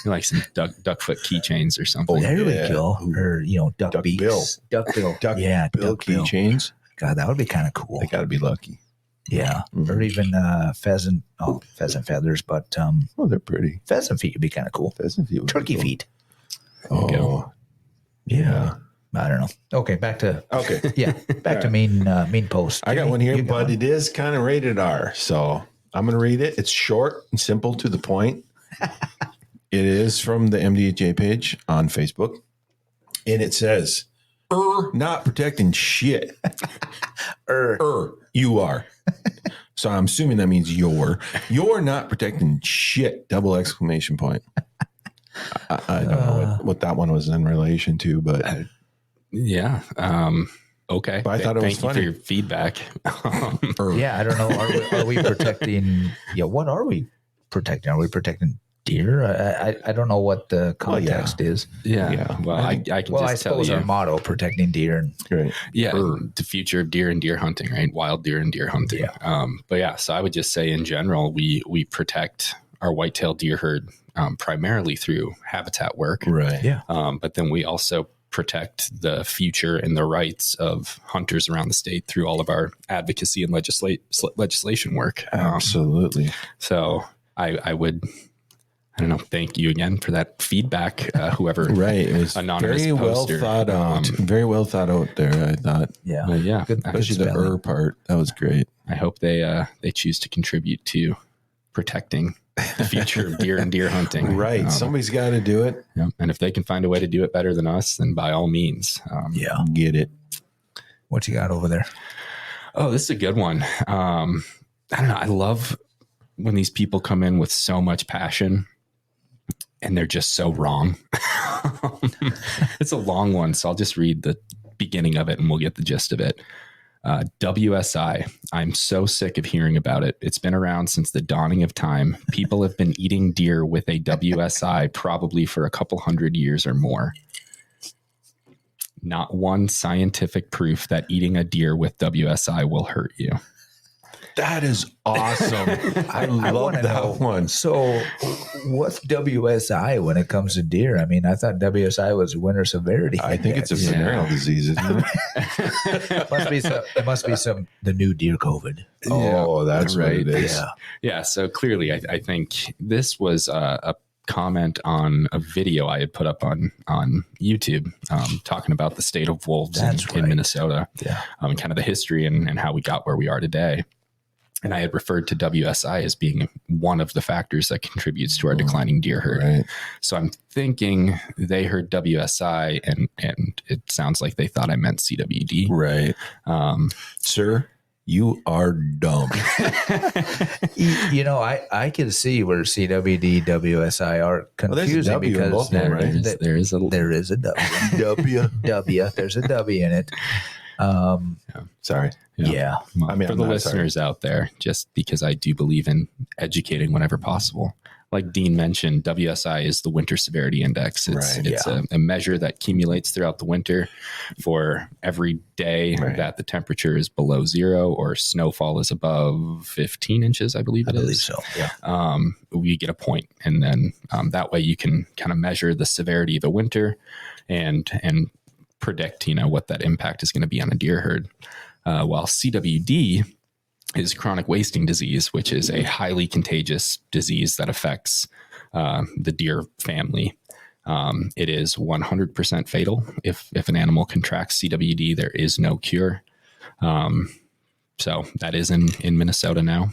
S3: like some duck foot keychains or something.
S1: There
S4: yeah.
S1: we go. Or, duck
S4: Duck
S1: beaks.
S4: bill.
S1: Duck bill.
S4: Duck
S1: yeah,
S4: bill
S1: duck bill.
S4: keychains.
S1: God, that would be kind of cool.
S4: They got to be lucky.
S1: Yeah.
S4: Mhm.
S1: Or even pheasant feathers, but
S4: Oh, they're pretty.
S1: pheasant feet would be kind of cool.
S4: Pheasant feet. would be
S1: Turkey
S4: cool.
S1: feet.
S4: Oh,
S3: go.
S1: Yeah. I don't know. Okay, back to
S4: okay.
S1: back to mean post.
S4: I got
S1: Jimmy,
S4: one here,
S1: you got
S4: but
S1: one?
S4: it is kind of rated R. So I'm going to read it. It's short and simple to the point. It is from the MDHA page on Facebook. And it says, not protecting shit. You are. So I'm assuming that means you're not protecting shit. Double exclamation point. I don't know what that one was in relation to, but
S3: Yeah. Okay.
S4: But I thought it was
S3: Thank you
S4: funny.
S3: for your feedback.
S1: Yeah, I don't know. Are we protecting? Yeah, what are we protecting? Are we protecting deer? I don't know what the context is.
S3: Yeah.
S4: Yeah.
S3: Well, I can
S1: Well, I
S3: just tell
S1: suppose
S3: you.
S1: our motto, protecting deer, and
S4: right.
S3: Yeah, the future of deer and deer hunting, right? Wild deer and deer hunting.
S1: Yeah.
S3: But yeah, so I would just say in general, we protect our whitetail deer herd primarily through habitat work.
S4: Right.
S1: Yeah.
S3: But then we also protect the future and the rights of hunters around the state through all of our advocacy and legislation work.
S4: Absolutely.
S3: So I would, I don't know, thank you again for that feedback, whoever.
S4: Right. It was
S3: Anonymous
S4: very
S3: poster.
S4: well thought out. Very well thought out there, I thought.
S1: yeah,
S3: But yeah,
S1: Good.
S4: Especially the
S1: spelling.
S4: part. That was great.
S3: I hope they choose to contribute to protecting the future of deer and deer hunting.
S4: Right. Somebody's got to do it.
S3: Yeah. And if they can find a way to do it better than us, then by all means.
S1: Yeah.
S4: Get it.
S1: What you got over there?
S3: Oh, this is a good one. I don't know. I love when these people come in with so much passion and they're just so wrong. It's a long one, so I'll just read the beginning of it and we'll get the gist of it. WSI. I'm so sick of hearing about it. It's been around since the dawning of time. People have been eating deer with a WSI probably for a couple hundred years or more. Not one scientific proof that eating a deer with WSI will hurt you.
S4: That is awesome. I love
S1: wanna
S4: that one.
S1: So, what's WSI when it comes to deer? I mean, I thought WSI was winter severity.
S4: I think it's a
S1: index.
S4: venereal disease, isn't it?
S1: It must be the new deer COVID.
S4: Oh, that's right. What it is.
S1: Yeah.
S3: Yeah. So clearly, I think this was a comment on a video I had put up on YouTube talking about the state of wolves in Minnesota, kind of the history and how we got where we are today. And I had referred to WSI as being one of the factors that contributes to our declining deer herd.
S4: Right.
S3: So I'm thinking they heard WSI and it sounds like they thought I meant CWD.
S4: Right. Sir, you are dumb.
S1: You know, I can see where CWD, WSI are confusing because
S3: there is a
S1: W. There's a W in it.
S4: Sorry.
S1: Yeah.
S3: Well,
S4: I mean,
S3: for the listeners out there, just because I do believe in educating whenever possible. Like Dean mentioned, WSI is the winter severity index. It's a measure that accumulates throughout the winter for every day that the temperature is below zero or snowfall is above 15 inches, I believe it is. I believe
S1: so, yeah.
S3: We get a point, and then that way you can kind of measure the severity of the winter and predict, what that impact is going to be on a deer herd. While CWD is chronic wasting disease, which is a highly contagious disease that affects the deer family. It is 100% fatal. If an animal contracts CWD, there is no cure. So that is in Minnesota now.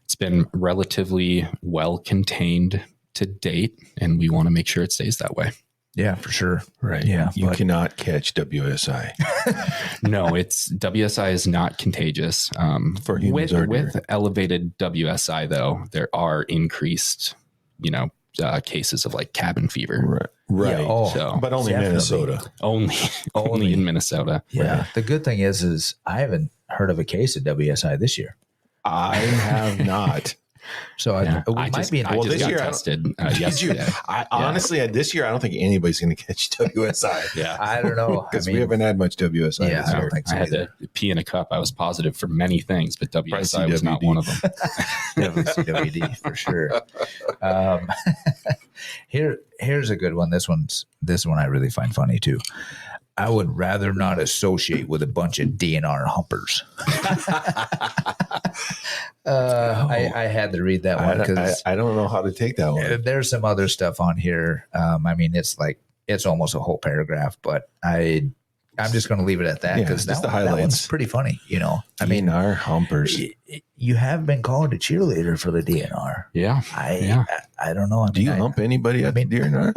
S3: It's been relatively well contained to date, and we want to make sure it stays that way.
S1: Yeah, for sure.
S4: Right.
S1: Yeah.
S4: You cannot catch WSI.
S3: No, WSI is not contagious.
S4: For humans
S3: with elevated WSI, though, there are increased, cases of like cabin fever.
S4: Right.
S1: Yeah,
S3: so,
S4: but only Minnesota.
S3: Only in Minnesota.
S1: Yeah. The good thing is I haven't heard of a case of WSI this year.
S4: I have not.
S1: So
S3: I
S1: might be.
S3: This year tested yesterday.
S4: Honestly, this year I don't think anybody's going to catch WSI.
S3: Yeah,
S1: I don't know
S4: because we haven't had much WSI.
S1: Yeah,
S4: this year.
S1: I don't think so.
S3: I had to pee in a cup. I was positive for many things, but WSI was not one of them.
S1: Definitely CWD for sure. Here's a good one. This one I really find funny too. I would rather not associate with a bunch of DNR humpers. I had to read that one because
S4: I don't know how to take that one.
S1: There's some other stuff on here. I mean, it's almost a whole paragraph, but I'm just going to leave it at that because
S4: just the
S1: that
S4: highlights.
S1: one's pretty funny. I mean,
S4: DNR humpers.
S1: You have been called a cheerleader for the DNR.
S3: Yeah,
S1: I don't know.
S4: Do you hump anybody at the DNR?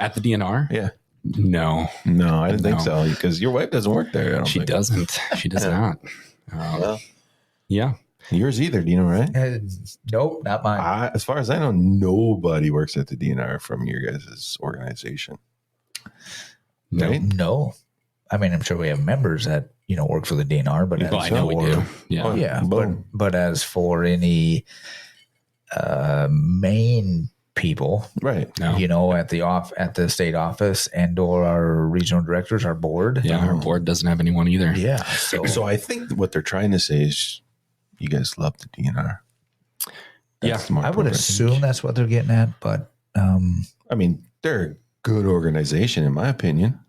S3: At the DNR?
S4: Yeah.
S3: No,
S4: I didn't think so because your wife doesn't work there.
S3: She doesn't. She does not. Yeah.
S4: Yours either, Dino, right?
S1: Nope, not mine.
S4: As far as I know, nobody works at the DNR from your guys' organization. Right?
S1: No. I mean, I'm sure we have members that, work for the DNR, but
S3: I know we do. Yeah.
S1: Yeah. But as for any main people,
S4: right?
S3: No.
S1: At the state office and or our regional directors, our board.
S3: Yeah, our board doesn't have anyone either.
S1: Yeah.
S4: So I think what they're trying to say is you guys love the DNR.
S1: I would assume that's what they're getting at, but
S4: I mean, they're a good organization in my opinion.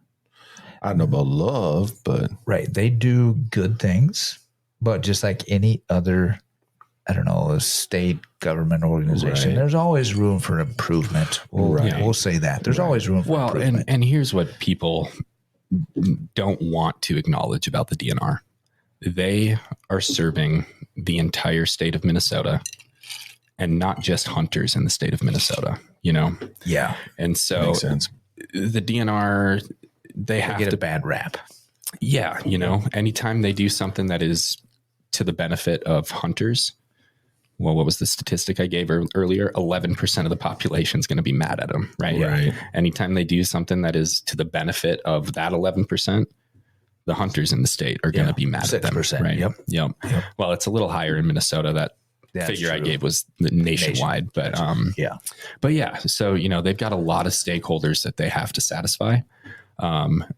S4: I don't know about love, but
S1: right, they do good things, but just like any other, I don't know, a state government organization, there's always room for improvement. We'll say that. There's always room for improvement.
S3: And here's what people don't want to acknowledge about the DNR. They are serving the entire state of Minnesota and not just hunters in the state of Minnesota,
S1: Yeah.
S3: And so
S4: makes sense.
S3: The DNR, they have
S1: get
S3: to
S1: a bad rap.
S3: Yeah. Anytime they do something that is to the benefit of hunters, well, what was the statistic I gave earlier? 11% of the population is going to be mad at them, right?
S4: Right.
S3: Anytime they do something that is to the benefit of that 11%, the hunters in the state are going to be mad at them,
S1: 6%,
S3: right?
S1: Yep.
S3: Well, it's a little higher in Minnesota. That figure I gave was nationwide, but yeah. So, they've got a lot of stakeholders that they have to satisfy,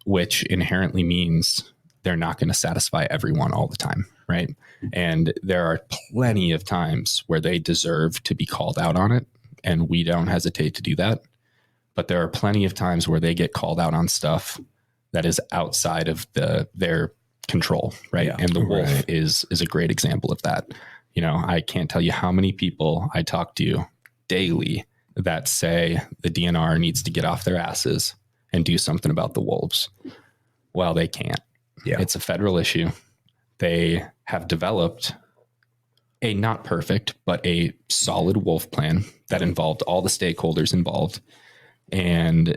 S3: which inherently means they're not going to satisfy everyone all the time. Right. And there are plenty of times where they deserve to be called out on it. And we don't hesitate to do that. But there are plenty of times where they get called out on stuff that is outside of their control. Right. And the wolf is a great example of that. I can't tell you how many people I talk to daily that say the DNR needs to get off their asses and do something about the wolves. Well, they can't. Yeah. It's a federal issue. They have developed a not perfect, but a solid wolf plan that involved all the stakeholders involved. And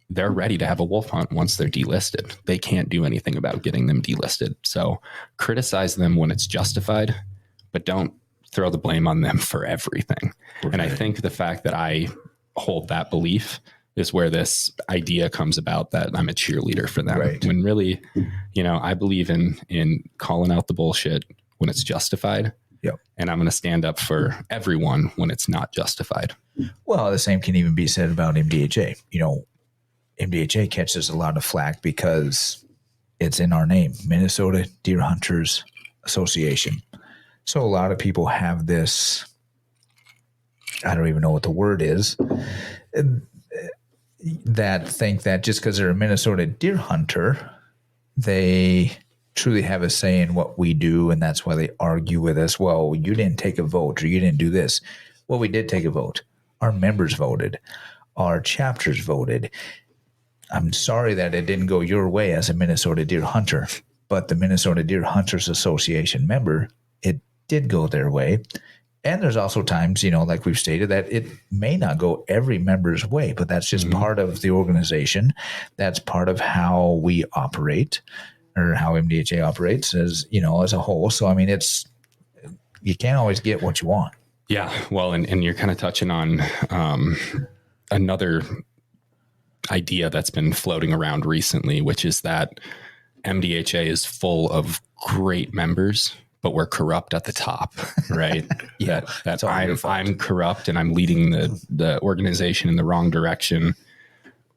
S3: they're ready to have a wolf hunt once they're delisted. They can't do anything about getting them delisted. So criticize them when it's justified, but don't throw the blame on them for everything. Right. And I think the fact that I hold that belief is where this idea comes about that I'm a cheerleader for them. Right. When really, I believe in calling out the bullshit when it's justified. Yep. And I'm going to stand up for everyone when it's not justified.
S1: Well, the same can even be said about MDHA. MDHA catches a lot of flack because it's in our name, Minnesota Deer Hunters Association. So a lot of people have this, I don't even know what the word is, that think that just because they're a Minnesota deer hunter, they truly have a say in what we do, and that's why they argue with us. Well, you didn't take a vote, or you didn't do this. Well, we did take a vote. Our members voted. Our chapters voted. I'm sorry that it didn't go your way as a Minnesota deer hunter, but the Minnesota Deer Hunters Association member, it did go their way. And there's also times, like we've stated, that it may not go every member's way, but that's just part of the organization. That's part of how we operate, or how MDHA operates as a whole. So, you can't always get what you want.
S3: Yeah. Well, and you're kind of touching on another idea that's been floating around recently, which is that MDHA is full of great members, but we're corrupt at the top, right? that I'm corrupt and I'm leading the organization in the wrong direction,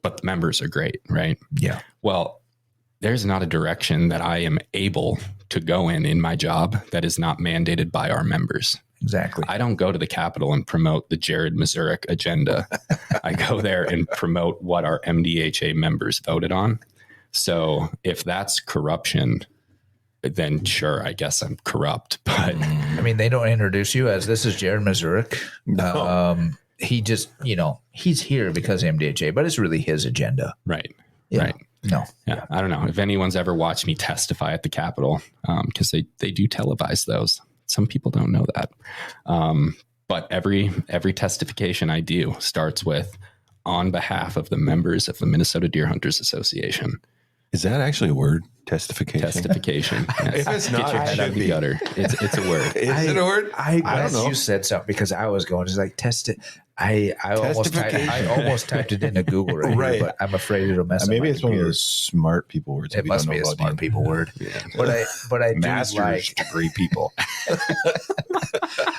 S3: but the members are great, right?
S1: Yeah.
S3: Well, there's not a direction that I am able to go in my job that is not mandated by our members.
S1: Exactly.
S3: I don't go to the Capitol and promote the Jared Mazurek agenda. I go there and promote what our MDHA members voted on. So if that's corruption, then sure, I guess I'm corrupt. But
S1: they don't introduce you as this is Jared Mazurek. No. He just, he's here because of MDHA, but it's really his agenda.
S3: Right.
S1: Yeah.
S3: Right.
S1: No.
S3: Yeah. I don't know if anyone's ever watched me testify at the Capitol, because they do televise those. Some people don't know that. But every testification I do starts with on behalf of the members of the Minnesota Deer Hunters Association.
S4: Is that actually a word? Testification?
S3: Testification. Yes.
S4: If it's not,
S3: get your head out of the gutter. It's a word.
S4: Is it a word?
S1: I don't know. You said something because I was going, just like test it. I almost typed it into Google right here, but I'm afraid it'll mess up.
S4: Maybe it's one of those smart people words.
S1: It must be a smart people word. Yeah. But I
S4: master's degree people.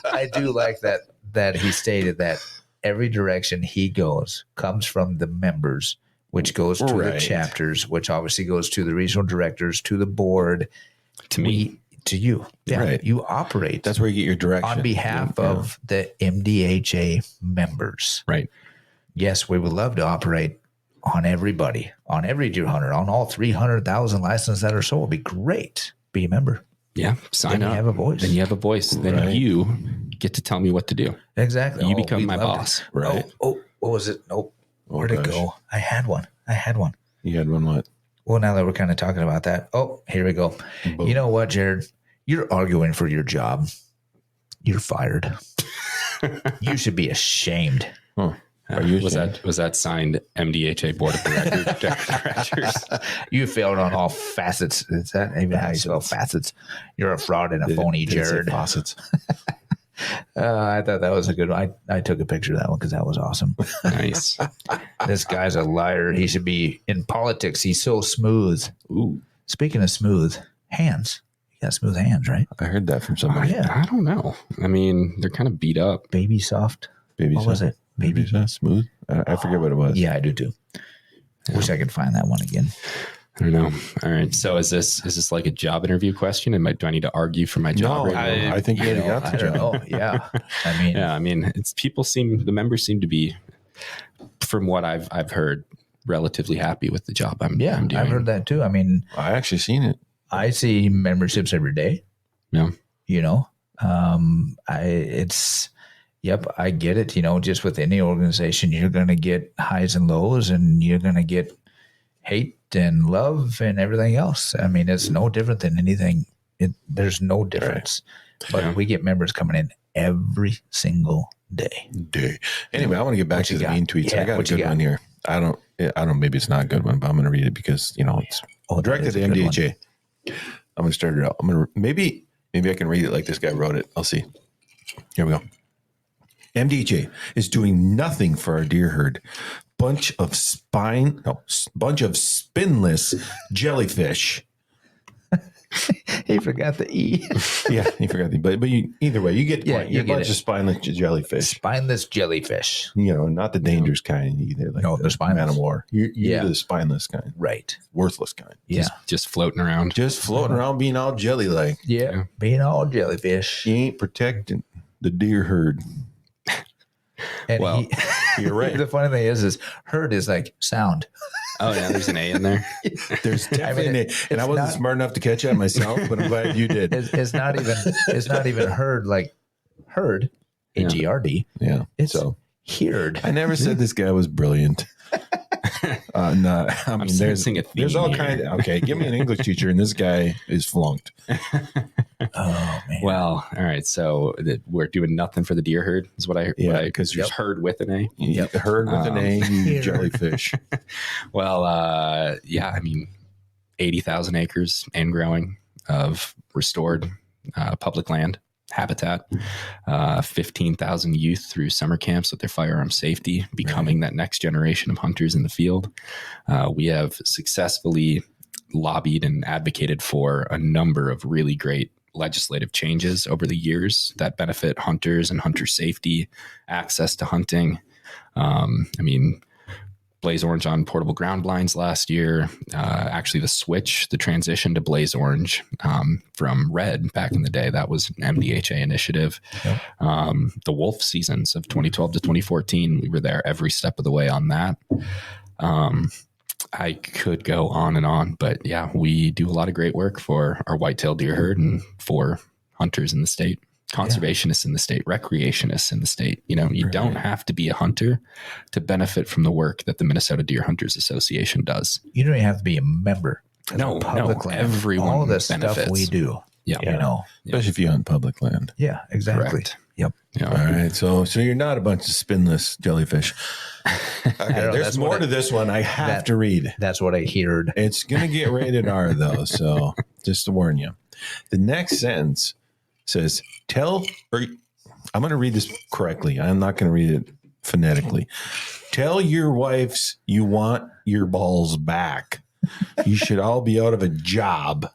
S1: I do like that he stated that every direction he goes comes from the members, which goes to the chapters, which obviously goes to the regional directors, to the board,
S3: to me,
S1: to you. Yeah, right. You operate.
S4: That's where you get your direction
S1: on behalf of the MDHA members.
S3: Right.
S1: Yes, we would love to operate on everybody, on every deer hunter, on all 300,000 licenses that are sold. It'd be great. Be a member.
S3: Yeah, sign up.
S1: You have a voice.
S3: Then you have a voice. Then you get to tell me what to do.
S1: Exactly.
S3: You become my boss.
S1: Right. Oh, what was it? Nope. Where'd it go? I had one.
S4: You had one what?
S1: Well, now that we're kind of talking about that. Oh, here we go. Boom. You know what, Jared? You're arguing for your job. You're fired. You should be ashamed.
S4: Huh.
S3: Was that signed MDHA Board of Directors?
S1: You failed on all facets. Is that even how you spell facets? You're a fraud and a phoney, Jared.
S4: Facets.
S1: I thought that was a good one. I took a picture of that one because that was awesome.
S3: Nice.
S1: This guy's a liar. He should be in politics. He's so smooth.
S4: Ooh,
S1: Speaking of smooth, hands. You got smooth hands, right?
S4: I heard that from somebody.
S1: Yeah.
S3: I don't know. I mean, they're kind of beat up.
S1: Baby soft.
S4: Baby
S1: What was it?
S4: Baby smooth. I forget what it was.
S1: Yeah, I do too. Wish I could find that one again.
S3: I don't know. All right. So is this like a job interview question? Do I need to argue for my job?
S4: No, I think you got
S1: I
S4: the
S1: don't
S4: job.
S1: know. Yeah. I mean,
S3: Yeah. I mean, the members seem to be, from what I've heard, relatively happy with the job I'm doing.
S1: I've heard that too. I mean,
S4: I actually seen it.
S1: I see memberships every day.
S3: Yeah.
S1: You know, I get it. You know, just with any organization, you're going to get highs and lows, and you're going to get hate and love and everything else. I mean, it's no different than anything. There's no difference. But
S3: Yeah.
S1: we get members coming in every single day.
S4: Anyway, I want to get back
S1: What
S4: to
S1: you
S4: the
S1: got?
S4: mean tweets.
S1: Yeah,
S4: I got a
S1: what you
S4: good
S1: got?
S4: one here. I don't. Maybe it's not a good one, but I'm going to read it because it's
S1: Oh,
S4: directed to
S1: that is a good
S4: MDHA. I'm going to start it out. I'm going to maybe I can read it like this guy wrote it. I'll see. Here we go. MDHA is doing nothing for our deer herd. Bunch of spinless jellyfish.
S1: He forgot the E.
S4: Yeah, you forgot the but either way, you get the point.
S1: you
S4: You're a
S1: get
S4: bunch
S1: it.
S4: of spineless jellyfish.
S1: Spineless jellyfish.
S4: Not the dangerous kind either. Like
S1: No, they're spineless.
S4: Man of war. You're
S1: Yeah.
S4: the spineless kind,
S1: Right.
S4: worthless kind.
S1: Yeah.
S3: Just floating around.
S4: Just floating around being all jelly like.
S1: Yeah. Being all jellyfish.
S4: You ain't protecting the deer herd.
S1: And
S3: Well,
S4: You're right.
S1: The funny thing is herd is like sound.
S3: Oh yeah, there's an A in there.
S4: There's definitely, and I wasn't
S1: not-
S4: smart enough to catch that myself, but I'm glad you did.
S1: It's not even herd like herd, H-E-R-D.
S4: Yeah.
S1: It's
S4: So
S1: heard.
S4: I never said this guy was brilliant. No, I mean,
S3: sensing a theme
S4: there's all
S3: here.
S4: kind of, okay, give me an English teacher and this guy is flunked.
S1: Oh man.
S3: Well, all right. So we're doing nothing for the deer herd is what I
S4: Yeah,
S3: because
S4: yep.
S3: there's herd with an A.
S4: You heard with an A, you
S1: Here.
S4: jellyfish.
S3: Well, yeah, I mean, 80,000 acres and growing of restored public land habitat, 15,000 youth through summer camps with their firearm safety, becoming that next generation of hunters in the field. We have successfully lobbied and advocated for a number of really great legislative changes over the years that benefit hunters and hunter safety, access to hunting. I mean, Blaze Orange on portable ground blinds last year. Actually, the transition to Blaze Orange from Red back in the day, that was an MDHA initiative.
S1: Yep.
S3: The wolf seasons of 2012 to 2014, we were there every step of the way on that. I could go on, but yeah, we do a lot of great work for our whitetail deer herd and for hunters in the state, conservationists in the state, recreationists in the state. You don't have to be a hunter to benefit from the work that the Minnesota Deer Hunters Association does.
S1: You don't even have to be a member.
S3: No,
S1: Public land.
S3: everyone
S1: all the stuff
S3: benefits.
S1: we do.
S3: Yeah.
S1: You know.
S4: Especially if you hunt public land.
S1: Yeah, exactly.
S3: Correct.
S1: Yep.
S3: Yeah.
S4: All right. So you're not a bunch of spinless jellyfish. Okay,
S1: know,
S4: there's
S1: that's
S4: more
S1: what
S4: to this one. I have
S1: that-
S4: to read.
S1: That's what I heard.
S4: It's going to get rated R, though. So just to warn you. The next sentence says, I'm going to read this correctly. I'm not going to read it phonetically. Tell your wives you want your balls back. You should all be out of a job.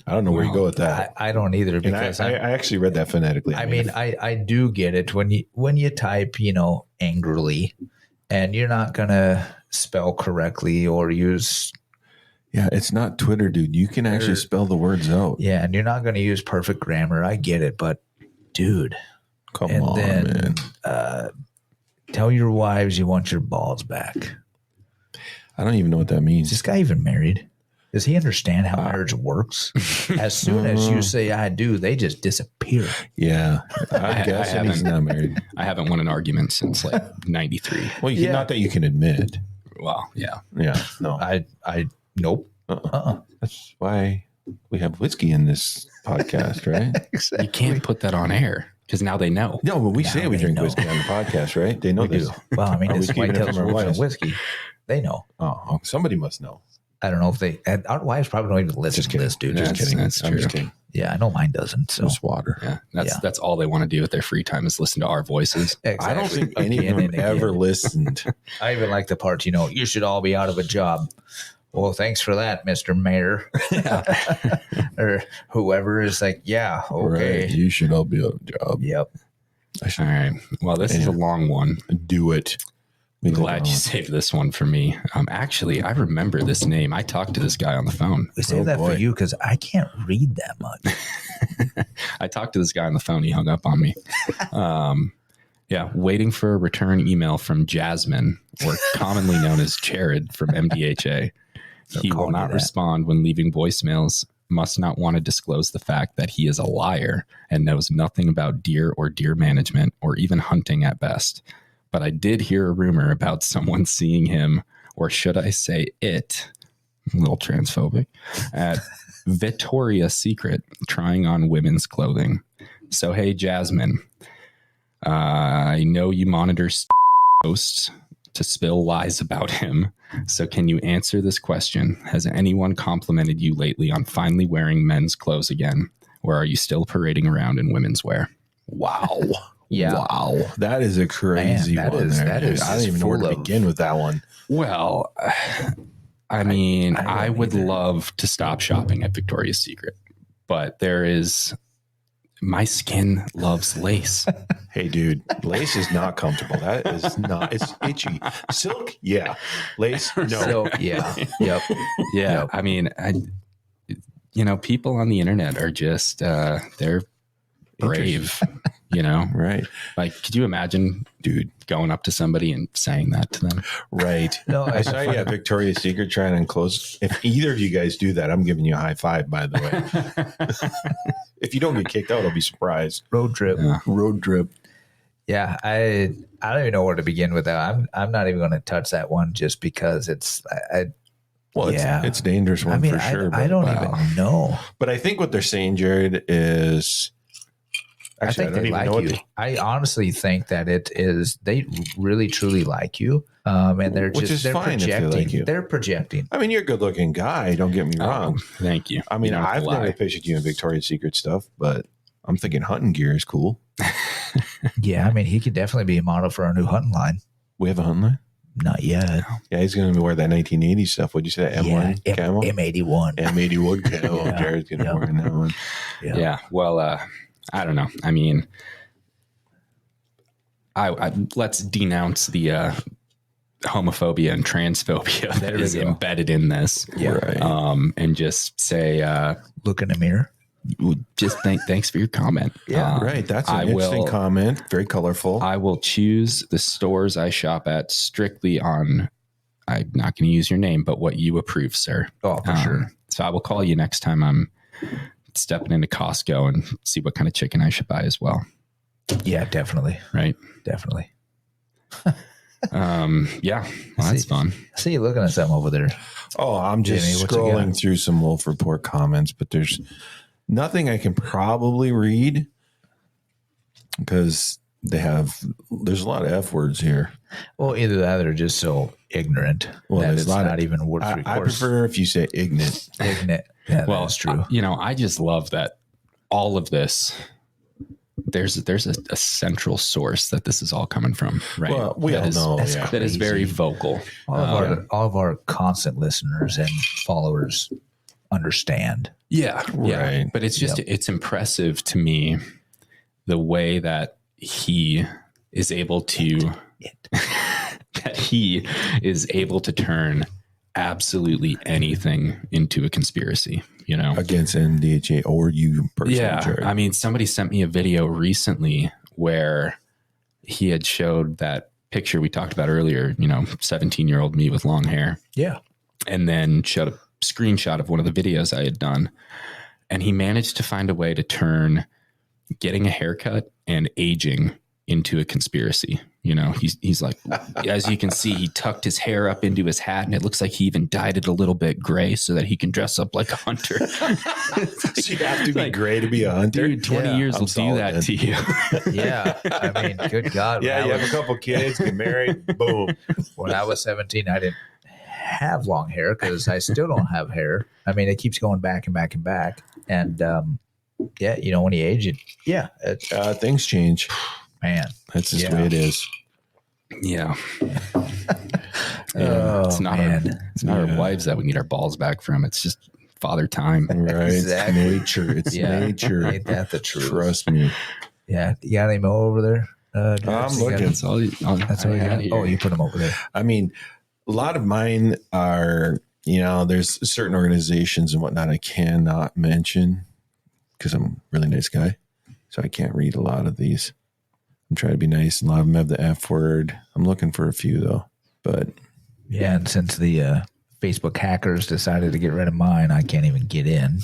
S4: I don't know where you go with that.
S1: I don't either
S4: And
S1: because
S4: I actually read that phonetically.
S1: I mean, I do get it when you type, angrily, and you're not gonna spell correctly or use
S4: yeah, it's not Twitter, dude. You can actually spell the words out.
S1: and you're not gonna use perfect grammar. I get it, but dude,
S4: Come
S1: and
S4: on,
S1: then
S4: man.
S1: tell your wives you want your balls back.
S4: I don't even know what that means.
S1: Is this guy even married? Does he understand how marriage works? As soon as you say I do, they just disappear.
S4: Yeah, I'm guessing he's
S3: haven't.
S4: not married.
S3: I haven't won an argument since like 93.
S4: Well,
S1: Yeah.
S4: not that you can admit.
S3: Well, yeah.
S4: Yeah, no.
S1: I nope.
S4: That's why we have whiskey in this podcast, right?
S3: You can't put that on air because now they know.
S4: No, but we say we
S1: they
S4: drink
S1: know.
S4: whiskey on the podcast, right? They know
S1: We
S4: this.
S1: do. Well, I mean,
S4: Are we
S1: it's
S4: keeping it
S1: Whitetails
S4: from our
S1: Rules and
S4: wives?
S1: Whiskey. They know.
S4: Oh, somebody must know.
S1: I don't know if they. Our wives probably don't even listen to this, dude.
S3: That's-
S1: Just kidding.
S3: that's
S4: I'm just
S3: true.
S4: kidding.
S1: Yeah, I know mine doesn't. So
S4: Just water.
S3: Yeah, that's all they want to do with their free time is listen to our voices.
S4: I don't think
S1: Again
S4: any of
S1: and
S4: them ever
S1: again.
S4: listened.
S1: I even like the part, you should all be out of a job. Well, thanks for that, Mr. Mayor. Or whoever is like, yeah, okay.
S4: Right. You should all be on a job.
S1: Yep.
S3: All right. Well, this is a long one.
S4: Do it.
S3: I'm glad you saved this one for me. Actually, I remember this name. I talked to this guy on the phone.
S1: We save that
S4: boy.
S1: for you because I can't read that much.
S3: I talked to this guy on the phone. He hung up on me. Yeah, waiting for a return email from Jasmine, or commonly known as Jared from MDHA. He
S1: call
S3: will
S1: me
S3: not
S1: that.
S3: respond when leaving voicemails, must not want to disclose the fact that he is a liar and knows nothing about deer or deer management or even hunting at best. But I did hear a rumor about someone seeing him, or should I say it, a little transphobic, at Victoria's Secret trying on women's clothing. So, hey, Jasmine, I know you monitor posts to spill lies about him. So can you answer this question? Has anyone complimented you lately on finally wearing men's clothes again? Or are you still parading around in women's wear?
S4: Wow.
S1: Yeah.
S4: Wow. That is a crazy
S1: Man, that
S4: one.
S1: is-
S4: there,
S1: that
S4: dude.
S1: is
S4: I don't even know where to
S1: full of-
S4: begin with that one.
S3: Well, I mean,
S1: I
S3: I
S1: don't
S3: would
S1: either.
S3: love to stop shopping at Victoria's Secret, but my skin loves lace.
S4: Hey, dude, lace is not comfortable. That is not, it's itchy. Silk, yeah. Lace, no.
S1: So, yeah. Yep.
S3: Yeah.
S1: Yep.
S3: I mean, people on the internet are just, they're brave,
S4: Right.
S3: Like, could you imagine, dude, going up to somebody and saying that to them?
S4: Right.
S1: No,
S4: I saw you at Victoria's Secret trying on clothes. If either of you guys do that, I'm giving you a high five, by the way. If you don't get kicked out, I'll be surprised.
S1: Road trip.
S3: Yeah.
S4: Road trip.
S1: Yeah, I don't even know where to begin with that. I'm not even going to touch that one just because it's.
S4: Well,
S1: Yeah.
S4: it's a dangerous one for sure.
S1: I don't even know.
S4: But I think what they're saying, Jared, is actually,
S1: I think they like
S4: what
S1: you. I honestly think that it is. They really truly like you, and they're
S4: Which is
S1: they're
S4: fine if they
S1: projecting.
S4: like you.
S1: They're projecting.
S4: I mean, you're a good looking guy. Don't get me wrong.
S3: Thank you.
S4: I mean,
S3: You don't have
S4: I've
S3: to
S4: never
S3: lie.
S4: pictured you in Victoria's Secret stuff, but I'm thinking hunting gear is cool.
S1: Yeah, I mean, he could definitely be a model for our new hunting line.
S4: We have a hunting line?
S1: Not yet.
S4: Yeah, he's going to wear that 1980s stuff. What'd you say? That M1
S1: yeah,
S4: camo?
S1: M81.
S4: M81 camo.
S1: Yeah.
S4: Jared's going to
S1: Yeah.
S4: wear that one.
S3: Yeah. Well, I don't know. I mean, I let's denounce the homophobia and transphobia that
S1: we
S3: is
S1: go.
S3: embedded in this.
S1: Yeah.
S4: Right.
S3: And just say,
S1: Look in the mirror.
S3: thanks for your comment.
S1: Yeah,
S4: Right. That's
S3: I
S4: an interesting
S3: will-
S4: comment. Very colorful.
S3: I will choose the stores I shop at strictly on, I'm not going to use your name, but what you approve, sir.
S1: Oh, for sure.
S3: So I will call you next time I'm stepping into Costco and see what kind of chicken I should buy as well.
S1: Yeah, definitely.
S3: Right.
S1: Definitely.
S3: Yeah. Well, that's fun.
S1: I see you looking at something over there.
S4: Oh, I'm just
S1: Jimmy, what you
S4: scrolling
S1: got?
S4: through some Wolf Report comments, but there's nothing I can probably read because there's a lot of F words here.
S1: Well, either that or just so ignorant
S4: Well,
S1: that
S4: there's
S1: it's
S4: a lot
S1: not
S4: of-
S1: even worth
S4: I
S1: recording.
S4: prefer if you say ignorant.
S1: Ignorant. Yeah,
S3: Well,
S1: that's true.
S3: I just love that all of this, there's a central source that this is all coming from, right?
S4: Well, we
S3: That
S4: all
S3: is-
S4: know.
S1: that's
S4: Yeah.
S3: That is very
S1: crazy.
S3: vocal.
S1: All of our constant listeners and followers understand.
S3: Yeah.
S4: Right.
S3: But it's just, it's impressive to me the way that he is able to, turn absolutely anything into a conspiracy,
S4: Against NDHA or you personally,
S3: Yeah.
S4: Jared.
S3: I mean, somebody sent me a video recently where he had showed that picture we talked about earlier, 17-year-old me with long hair,
S1: Yeah.
S3: and then showed a screenshot of one of the videos I had done. And he managed to find a way to turn getting a haircut and aging into a conspiracy. He's like, as you can see, he tucked his hair up into his hat and it looks like he even dyed it a little bit gray so that he can dress up like a hunter.
S4: So you have to be
S3: Like,
S4: gray to be a hunter.
S3: Dude, 20
S1: Yeah,
S3: years
S4: I'm
S3: will do
S4: solid,
S3: that
S4: man.
S3: to you.
S1: Yeah. I mean, good God.
S4: Yeah,
S1: when
S4: you
S1: I
S4: have a couple kids, get married, boom.
S1: when I was 17, I didn't have long hair because I still don't have hair. I mean, it keeps going back and back and back. And Yeah, you know, when you age,
S4: Things change.
S1: man.
S4: That's just the way it is.
S3: Yeah.
S1: Oh,
S3: it's not our wives that we need our balls back from. It's just father time.
S4: Right.
S1: Exactly.
S4: It's nature. It's nature.
S1: Ain't that the truth?
S4: Trust me.
S1: Yeah. You got any more over there?
S4: I'm looking.
S3: That's all you got here.
S1: Oh, you put them over there.
S4: I mean, a lot of mine are, you know, there's certain organizations and whatnot I cannot mention because I'm a really nice guy. So I can't read a lot of these. I'm trying to be nice. A lot of them have the F word. I'm looking for a few though. But
S1: yeah, and since the Facebook hackers decided to get rid of mine, I can't even get in.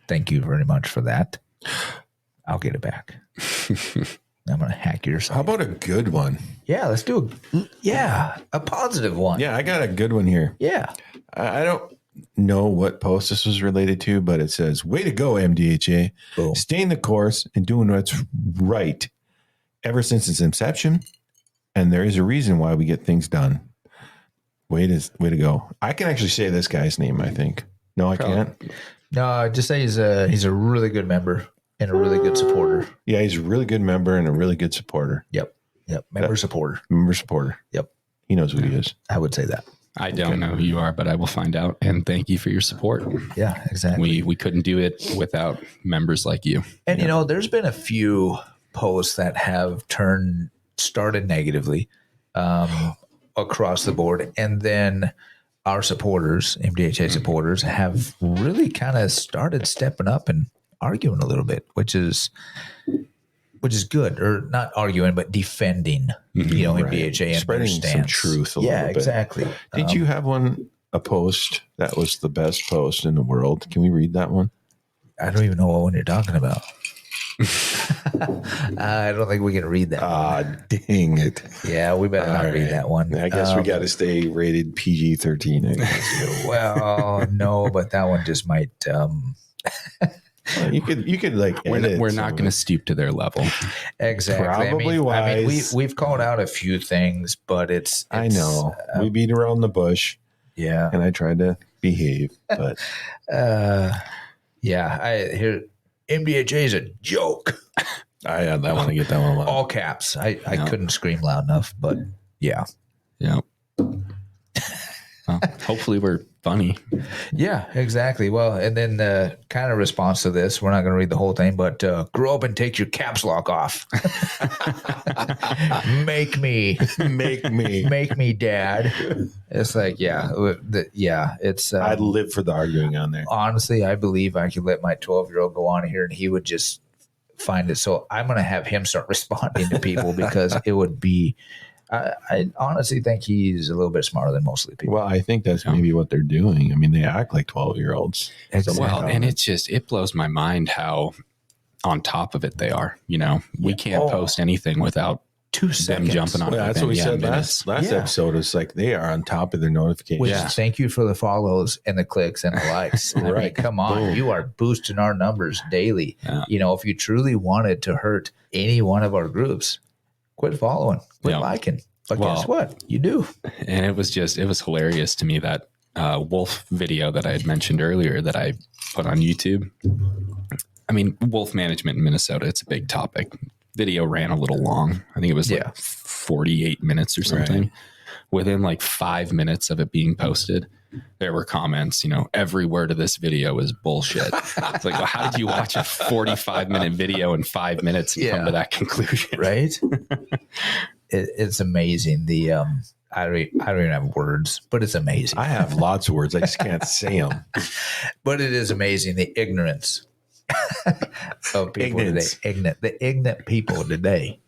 S1: Thank you very much for that. I'll get it back. I'm going to hack your site.
S4: how about a good one?
S1: Yeah, let's do a positive one.
S4: Yeah, I got a good one here.
S1: Yeah.
S4: I don't know what post this was related to, but it says, way to go, MDHA.
S1: Boom.
S4: Staying the course and doing what's right ever since its inception. And there is a reason why we get things done. Way to go. I can actually say this guy's name, I think. No, I can't.
S1: No, just say he's a really good member and a really good supporter.
S4: Yeah, he's a really good member and a really good supporter.
S1: Yep. Member supporter.
S4: Member supporter.
S1: Yep.
S4: He knows who he is.
S1: I would say that.
S3: I don't know who you are, but I will find out. And thank you for your support.
S1: Yeah, exactly.
S3: We couldn't do it without members like you.
S1: And you know, there's been a few posts that have started negatively across the board, and then our supporters, MDHA supporters, have really kind of started stepping up and arguing a little bit, which is good, or not arguing, but defending, you know, MDHA and
S4: spreading
S1: their
S4: some
S1: stance.
S4: truth a little bit.
S1: Exactly.
S4: Did you have a post that was the best post in the world? Can we read that one?
S1: I don't even know what one you're talking about. I don't think we can read that.
S4: Dang it.
S1: Yeah, we better not read that one.
S4: I guess we got to stay rated PG-13. I guess.
S1: Well, no, but that one just might.
S4: You could like.
S3: We're not going to stoop to their level.
S1: Exactly.
S4: Probably wise.
S1: We've called out a few things, but it's
S4: I know we beat around the bush.
S1: Yeah,
S4: and I tried to behave, but
S1: yeah. MDHA is a joke.
S4: I want to get that one.
S1: All caps. I couldn't scream loud enough, but yeah.
S3: Yeah. Well, hopefully we're funny.
S1: Yeah, exactly. Well, and then the kind of response to this, we're not going to read the whole thing, but grow up and take your caps lock off. Make me, Dad. It's like, it's.
S4: I'd live for the arguing on there.
S1: Honestly, I believe I could let my 12-year-old go on here and he would just find it. So I'm going to have him start responding to people because it would be. I honestly think he's a little bit smarter than most of the people.
S4: Well, I think that's maybe what they're doing. I mean, they act like 12-year-olds.
S1: Exactly.
S3: Well, and it blows my mind how on top of it they are. You know, we can't post anything without
S1: 2
S3: them
S1: seconds.
S3: jumping on it.
S4: That's what we said
S3: minutes.
S4: last episode. It's like they are on top of their notifications.
S1: Which thank you for the follows and the clicks and the likes. I mean, come on.
S4: Boom.
S1: You are boosting our numbers daily.
S3: Yeah.
S1: You know, if you truly wanted to hurt any one of our groups, quit following, quit liking. But guess what? You do.
S3: And it was hilarious to me that wolf video that I had mentioned earlier that I put on YouTube. I mean, wolf management in Minnesota, it's a big topic. Video ran a little long. I think it was like 48 minutes or something. Right. Within like 5 minutes of it being posted, there were comments, you know, every word of this video is bullshit. It's like, well, how did you watch a 45-minute video in 5 minutes and come to that conclusion?
S1: Right? It's amazing. The I don't even have words, but it's amazing.
S4: I have lots of words. I just can't say them.
S1: But it is amazing, the ignorance of people today. The ignorant people today.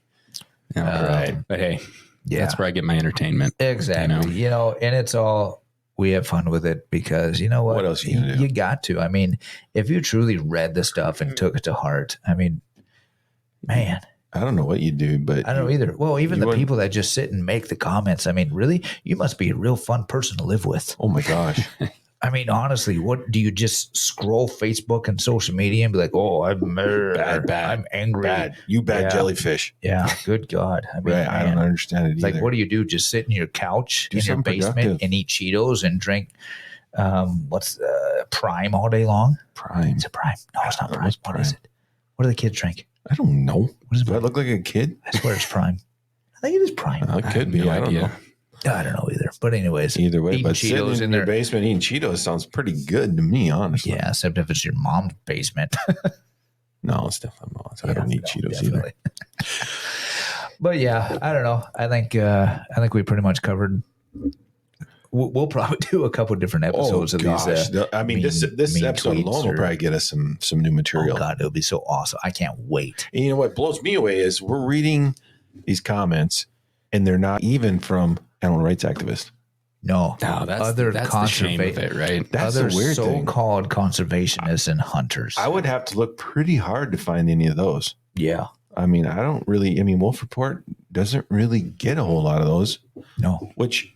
S3: Right. But hey, that's where I get my entertainment.
S1: Exactly. You know, and it's all, we have fun with it because you know what?
S4: What else are you gonna do?
S1: You got to. I mean, if you truly read the stuff and took it to heart, I mean, man.
S4: I don't know what you do, but
S1: I don't know either. Well, even the people that just sit and make the comments. I mean, really, you must be a real fun person to live with.
S4: Oh my gosh.
S1: I mean, honestly, what do you just scroll Facebook and social media and be like, "Oh, I'm bad, I'm angry,
S4: bad, you bad jellyfish."
S1: Yeah, good God. I mean,
S4: I don't understand it either.
S1: Like, what do you do? Just sit in your couch in your basement
S4: productive
S1: and eat Cheetos and drink What's Prime all day long?
S4: Prime.
S1: Is it Prime? No, it's not Prime.
S4: What's
S1: What is it? What do the kids drink?
S4: I don't know.
S1: What is it?
S4: Do I look like a kid?
S1: I swear it's Prime. I think it is Prime.
S4: It could be.
S3: No
S4: I don't
S3: idea.
S4: know.
S1: I don't know either. But anyways,
S4: Either way,
S1: eating
S4: but
S1: Cheetos
S4: sitting in
S1: in
S4: your
S1: there.
S4: basement eating Cheetos sounds pretty good to me, honestly.
S1: Yeah, except if it's your mom's basement.
S4: No, it's definitely not. I don't eat Cheetos
S1: definitely. But yeah, I don't know. I think we pretty much covered. We'll probably do a couple different episodes of these.
S4: I mean, this
S1: mean
S4: episode
S1: tweets
S4: alone will
S1: or-
S4: probably get us some new
S1: Oh
S4: material.
S1: God, it'll be so awesome! I can't wait.
S4: And you know what blows me away is we're reading these comments, and they're not even from animal rights activists.
S1: No,
S3: No, that's
S1: other
S3: the shame of it, right?
S4: That's the
S1: other
S4: weird thing.
S1: so-called conservationists and hunters.
S4: I would have to look pretty hard to find any of those.
S1: Yeah,
S4: I mean, Wolf Report doesn't really get a whole lot of those,
S1: no.
S4: which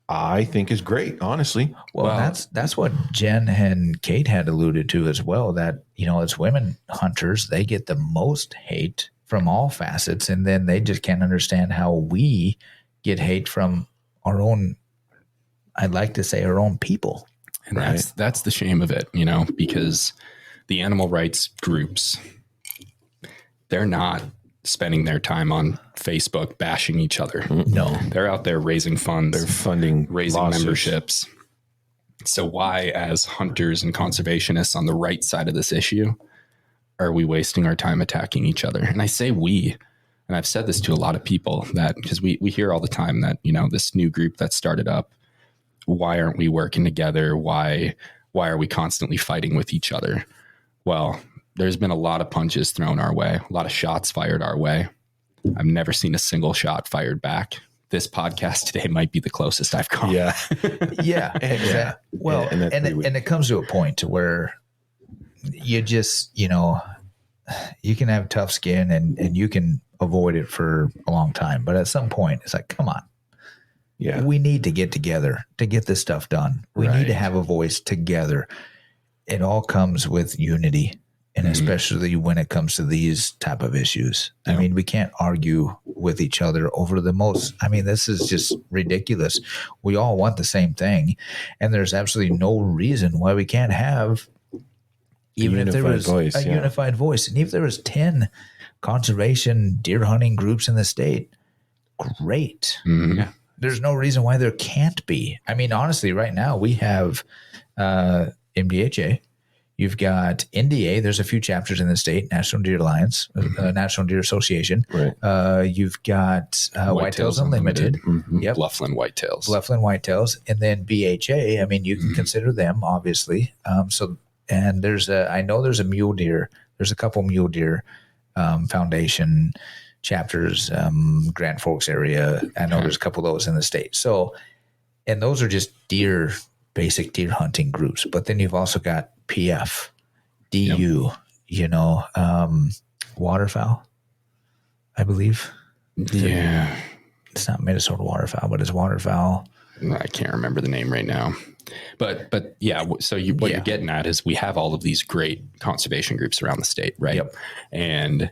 S4: I think is great, honestly.
S1: Well, that's what Jen and Kate had alluded to as well. That as women hunters, they get the most hate from all facets, and then they just can't understand how we get hate from our own. I'd like to say our own people.
S3: And
S4: Right.
S3: that's the shame of it, because the animal rights groups, they're not spending their time on Facebook bashing each other.
S1: No,
S3: They're out there raising funds,
S4: They're funding
S3: raising
S4: lawsuits.
S3: memberships. So why, as hunters and conservationists on the right side of this issue, are we wasting our time attacking each other? And I say we, and I've said this to a lot of people, that because we hear all the time that, this new group that started up, why aren't we working together? Why are we constantly fighting with each other? Well, there's been a lot of punches thrown our way, a lot of shots fired our way. I've never seen a single shot fired back. This podcast today might be the closest I've come.
S4: Yeah.
S1: yeah, exactly. Well,
S4: And that's pretty weak.
S1: and it comes to a point where you just you can have tough skin and you can avoid it for a long time, but at some point it's like, come on.
S4: Yeah.
S1: We need to get together to get this stuff done. We need to
S4: Right.
S1: have a voice together. It all comes with unity, and especially when it comes to these type of issues. I mean, we can't argue with each other over the most. I mean, this is just ridiculous. We all want the same thing, and there's absolutely no reason why we can't have even if there
S4: unified
S1: was
S4: voice,
S1: a
S4: yeah.
S1: unified voice, and if there was 10 conservation deer hunting groups in the state, great.
S3: Mhm.
S1: There's no reason why there can't be. I mean, honestly, right now we have MDHA. You've got NDA. There's a few chapters in the state, National Deer Alliance, National Deer Association.
S4: Right.
S1: You've got Whitetails Unlimited.
S4: Mhm.
S1: Yep.
S3: Bluffland Whitetails.
S1: Bluffland Whitetails. And then BHA. I mean, you can consider them, obviously. And I know there's a mule deer. There's a couple mule deer foundation chapters, Grand Forks area. I know there's a couple of those in the state. So, and those are just basic deer hunting groups. But then you've also got PF, DU, waterfowl, I believe.
S3: Yeah.
S1: It's not Minnesota waterfowl, but it's waterfowl.
S3: I can't remember the name right now. But yeah, so what you're getting at is we have all of these great conservation groups around the state, right?
S1: Yep.
S3: And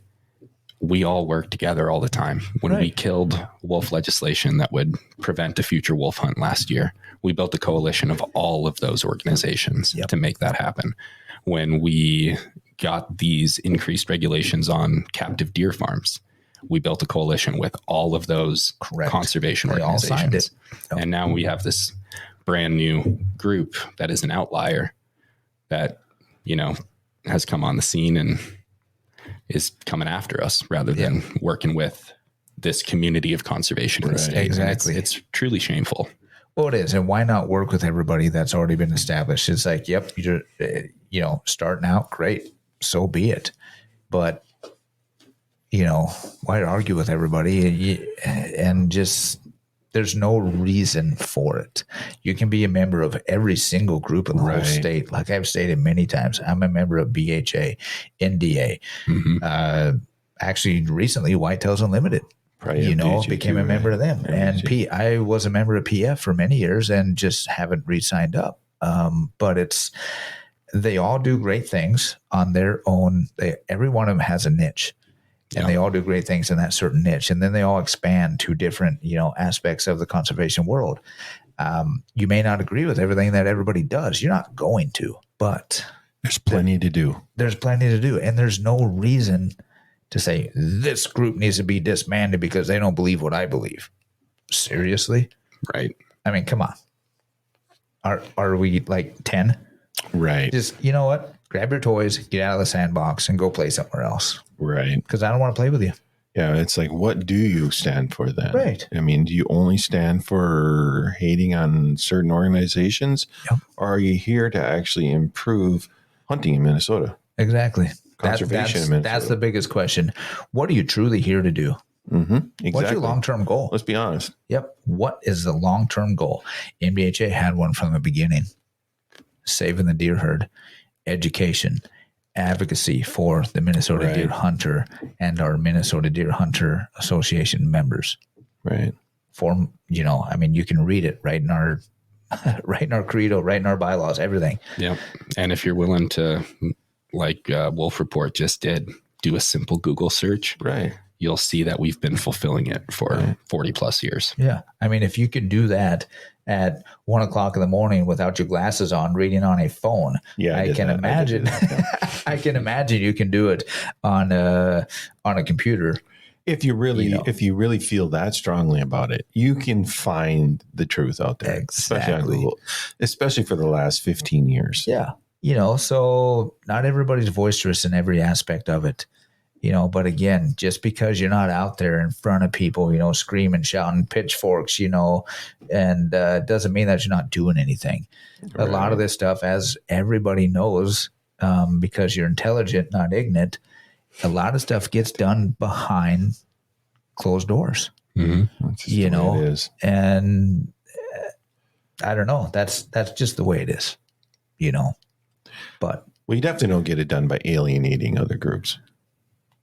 S3: we all work together all the time. When we killed wolf legislation that would prevent a future wolf hunt last year, we built a coalition of all of those organizations to make that happen. When we got these increased regulations on captive deer farms, we built a coalition with all of those conservation
S1: They all
S3: organizations.
S1: signed it. Yep.
S3: And now we have this brand new group that is an outlier that, has come on the scene and is coming after us rather than working with this community of conservation in the state.
S1: Exactly.
S3: And it's truly shameful.
S1: Well, it is. And why not work with everybody that's already been established? It's like, yep, you're, starting out, great. So be it. But, why argue with everybody? And just, there's no reason for it. You can be a member of every single group in the whole state. Like I've stated many times, I'm a member of BHA, NDA. Actually, recently, Whitetails Unlimited. Became a member of them. And I was a member of PF for many years and just haven't re-signed up. But they all do great things on their own. Every one of them has a niche. And they all do great things in that certain niche. And then they all expand to different, aspects of the conservation world. You may not agree with everything that everybody does. You're not going to, but
S4: There's plenty to do.
S1: there's plenty to do. And there's no reason to say this group needs to be disbanded because they don't believe what I believe. Seriously?
S3: Right.
S1: I mean, come on. Are we like 10?
S4: Right.
S1: Just, you know what? Grab your toys, get out of the sandbox, and go play somewhere else.
S4: Right.
S1: Because I don't want to play with you.
S4: Yeah. It's like, what do you stand for then?
S1: Right.
S4: I mean, do you only stand for hating on certain organizations?
S1: Yep.
S4: Or are you here to actually improve hunting in Minnesota?
S1: Exactly.
S4: Conservation in Minnesota.
S1: That's the biggest question. What are you truly here to do?
S4: Mm-hmm. Exactly.
S1: What's your long-term goal?
S4: Let's be honest.
S1: Yep. What is the long-term goal? MDHA had one from the beginning. Saving the deer herd, education, advocacy for the Minnesota
S4: Right.
S1: Deer Hunter and our Minnesota Deer Hunter Association members.
S4: Right.
S1: For, you know, I mean, you can read it right in our credo, right in our bylaws, everything.
S3: Yeah. And if you're willing to, like Wolf Report just did, do a simple Google search,
S4: Right.
S3: you'll see that we've been fulfilling it for 40 plus years.
S1: Yeah. I mean, if you can do that at 1 o'clock in the morning without your glasses on, reading on a phone,
S4: Yeah.
S1: I can
S4: did
S1: imagine.
S4: that.
S1: I can imagine you can do it on a computer.
S4: If you really,
S1: You know.
S4: if you really feel that strongly about it, you can find the truth out there, especially on
S1: Exactly.
S4: Google, especially for the last 15 years.
S1: Yeah. You know, so not everybody's boisterous in every aspect of it. You know, but again, just because you're not out there in front of people, you know, screaming, shouting, pitchforks, you know, and doesn't mean that you're not doing anything. A lot of this stuff, as everybody knows, because you're intelligent, not ignorant, a lot of stuff gets done behind closed doors.
S3: Mm-hmm.
S4: That's just
S1: You
S4: the way
S1: know,
S4: it is.
S1: And I don't know. That's just the way it is, you know. But
S4: Well, you definitely don't get it done by alienating other groups.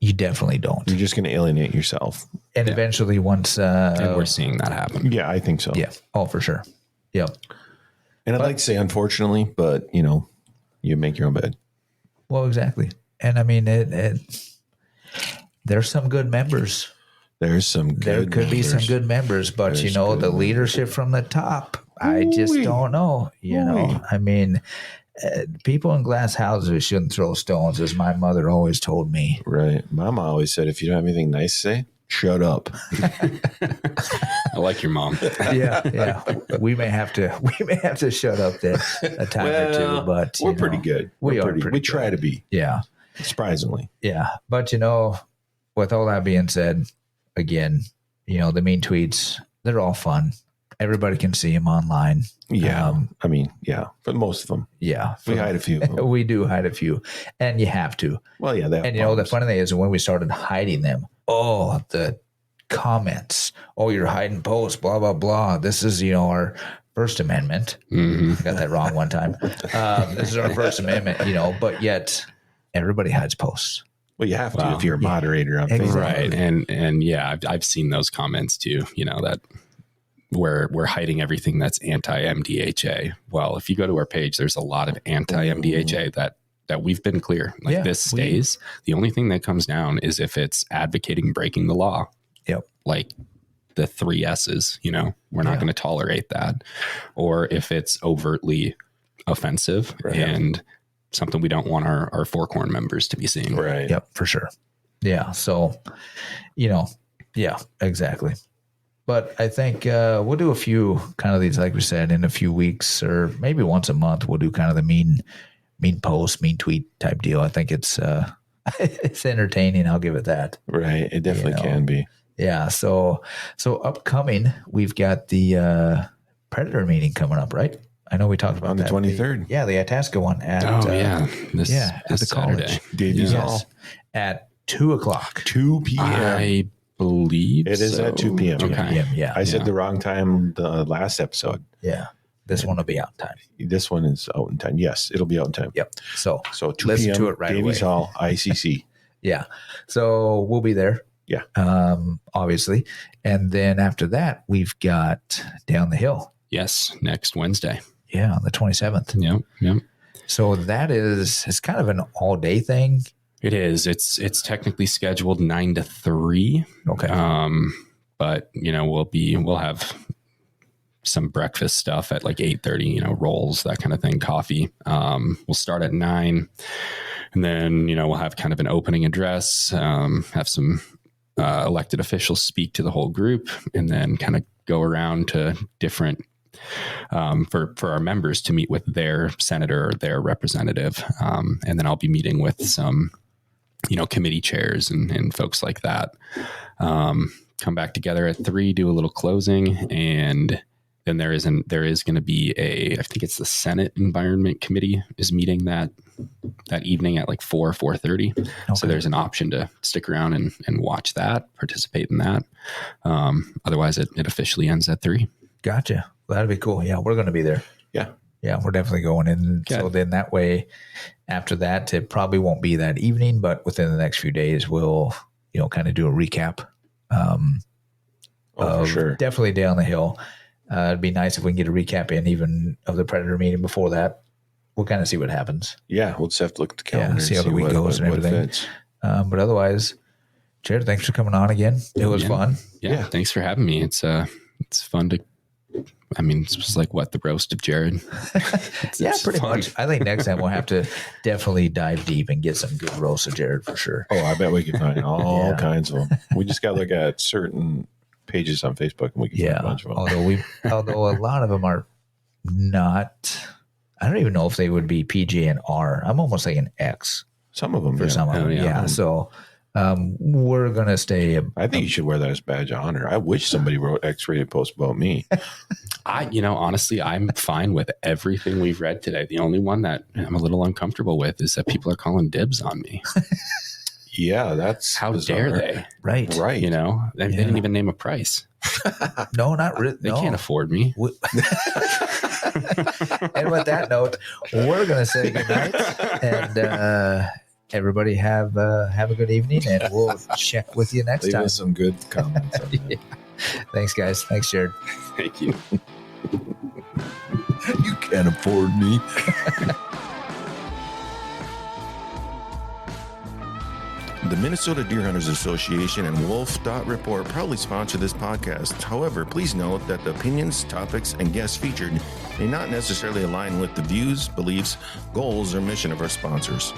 S1: you definitely don't.
S4: You're just going to alienate yourself.
S1: And eventually, once,
S3: And we're seeing that happen.
S4: Yeah, I think so.
S1: yeah, oh, for sure. Yep.
S4: And I'd like to say unfortunately, but you know, you make your own bed.
S1: Well, exactly. And I mean, there's some good members.
S4: There's some good.
S1: There could be some
S4: members.
S1: good members, but you
S4: There's
S1: know,
S4: good
S1: the
S4: members.
S1: leadership from the top, I just
S4: Ooh-wee.
S1: don't know. You know,
S4: Ooh-wee.
S1: I mean, people in glass houses shouldn't throw stones, as my mother always told me.
S4: Right. Mama always said, if you don't have anything nice to say, shut up.
S3: I like your mom.
S1: Yeah. We may have to shut up there a time or two, but
S4: we're
S1: you
S4: pretty
S1: know,
S4: good.
S1: we are
S4: We
S1: pretty
S4: try to be,
S1: Yeah.
S4: surprisingly.
S1: Yeah. But you know, with all that being said, again, you know, the mean tweets, they're all fun. Everybody can see them online.
S4: Yeah. I mean, yeah, for most of them.
S1: Yeah.
S4: We hide a few.
S1: We do hide a few, and you have to.
S4: Well, yeah. They have
S1: And you know, the
S4: problems.
S1: funny thing is when we started hiding them, the comments, you're hiding posts, blah, blah, blah. This is, you know, our First Amendment.
S3: Mm-hmm.
S1: I got that wrong one time. This is our First Amendment, you know, but yet everybody hides posts.
S4: Well, you have to
S3: Wow.
S4: if you're a moderator on
S1: Exactly.
S4: Facebook.
S3: Right. And yeah, I've seen those comments too, you know, that we're hiding everything that's anti-MDHA. Well, if you go to our page, there's a lot of anti-MDHA that we've been clear. Like
S1: Yeah,
S3: this stays. The only thing that comes down is if it's advocating breaking the law.
S1: Yep.
S3: Like the 3 S's, you know, we're not
S1: Yeah.
S3: going to tolerate that. Or if it's overtly offensive
S1: Right.
S3: and something we don't want our Four Corn members to be seeing.
S4: Right.
S1: Yep, for sure. Yeah. So, you know, yeah, exactly. But I think we'll do a few kind of these, like we said, in a few weeks or maybe once a month. We'll do kind of the mean post, mean tweet type deal. I think it's it's entertaining. I'll give it that.
S4: Right. It definitely
S1: You know.
S4: can be.
S1: Yeah. So upcoming, we've got the Predator meeting coming up, right? I know we talked about
S4: On the
S1: that.
S4: 23rd.
S1: Yeah, the Itasca one at
S3: Oh yeah.
S1: at
S3: This
S1: the
S3: Saturday.
S1: college.
S4: Davies
S3: Yeah.
S4: Hall.
S1: Yes, at 2:00.
S4: 2 p.m.
S3: I believe
S4: It is
S3: so.
S4: at 2 p.m.
S3: Okay.
S1: p.m. Yeah,
S4: I said
S3: Yeah.
S4: the wrong time the last episode.
S1: yeah. This one will be out in time.
S4: This one is out in time. Yes, it'll be out in time.
S1: Yep. So
S4: So 2
S1: Listen
S4: p.m.
S1: to it right
S4: Davies
S1: away.
S4: Hall, ICC.
S1: yeah. So we'll be there.
S4: Yeah.
S1: Obviously. And then after that, we've got Down the Hill.
S3: Yes, next Wednesday.
S1: Yeah, on the 27th.
S3: Yep. Yep.
S1: So it's kind of an all day thing.
S3: It is. It's technically scheduled 9 to 3.
S1: Okay.
S3: But you know, we'll have some breakfast stuff at like 8:30, rolls, that kind of thing, coffee. We'll start at 9, and then, we'll have kind of an opening address, have some elected officials speak to the whole group, and then kind of go around to different for our members to meet with their senator or their representative. And then I'll be meeting with some, committee chairs and folks like that. Come back together at 3, do a little closing, and then there is going to be I think it's the Senate Environment Committee is meeting that evening at like 4:30. Okay. So there's an option to stick around and watch that, participate in that. Otherwise it officially ends at 3.
S1: Gotcha. That'd be cool. Yeah, we're going to be there.
S4: Yeah.
S1: Yeah, we're definitely going in. Okay. So then that way, after that, it probably won't be that evening, but within the next few days, we'll, kind of do a recap.
S4: For sure.
S1: Definitely Day on the Hill. It'd be nice if we can get a recap in even of the Predator meeting before that. We'll kind of see what happens.
S4: Yeah, we'll just have to look at the calendar.
S1: See how the week goes and everything. But otherwise, Jared, thanks for coming on again. It was fun.
S3: Yeah, thanks for having me. It's fun to. This was like the roast of Jared.
S1: It's pretty fun. Much. I think next time we'll have to definitely dive deep and get some good roast of Jared for sure.
S4: Oh, I bet we can find all kinds of them. We just got to look at certain pages on Facebook and we can find a bunch of them.
S1: Although a lot of them are not, I don't even know if they would be PG and R. I'm almost like an X.
S4: Some of them.
S1: For some of them, yeah. So we're going to stay.
S4: I think you should wear that as a badge of honor. I wish somebody wrote X-rated posts about me.
S3: Honestly, I'm fine with everything we've read today. The only one that I'm a little uncomfortable with is that people are calling dibs on me.
S4: Yeah, that's
S3: how
S4: bizarre.
S3: dare they?
S1: Right.
S3: They didn't even name a price.
S1: No, not really.
S3: They can't afford me.
S1: And with that note, we're going to say goodnight and everybody have a good evening, and we'll check with you next time.
S4: Leave us some good comments.
S1: Yeah. Thanks, guys. Thanks, Jared.
S3: Thank you.
S4: You can't afford me.
S2: The Minnesota Deer Hunters Association and Wolf Report proudly sponsor this podcast. However, please note that the opinions, topics, and guests featured may not necessarily align with the views, beliefs, goals, or mission of our sponsors.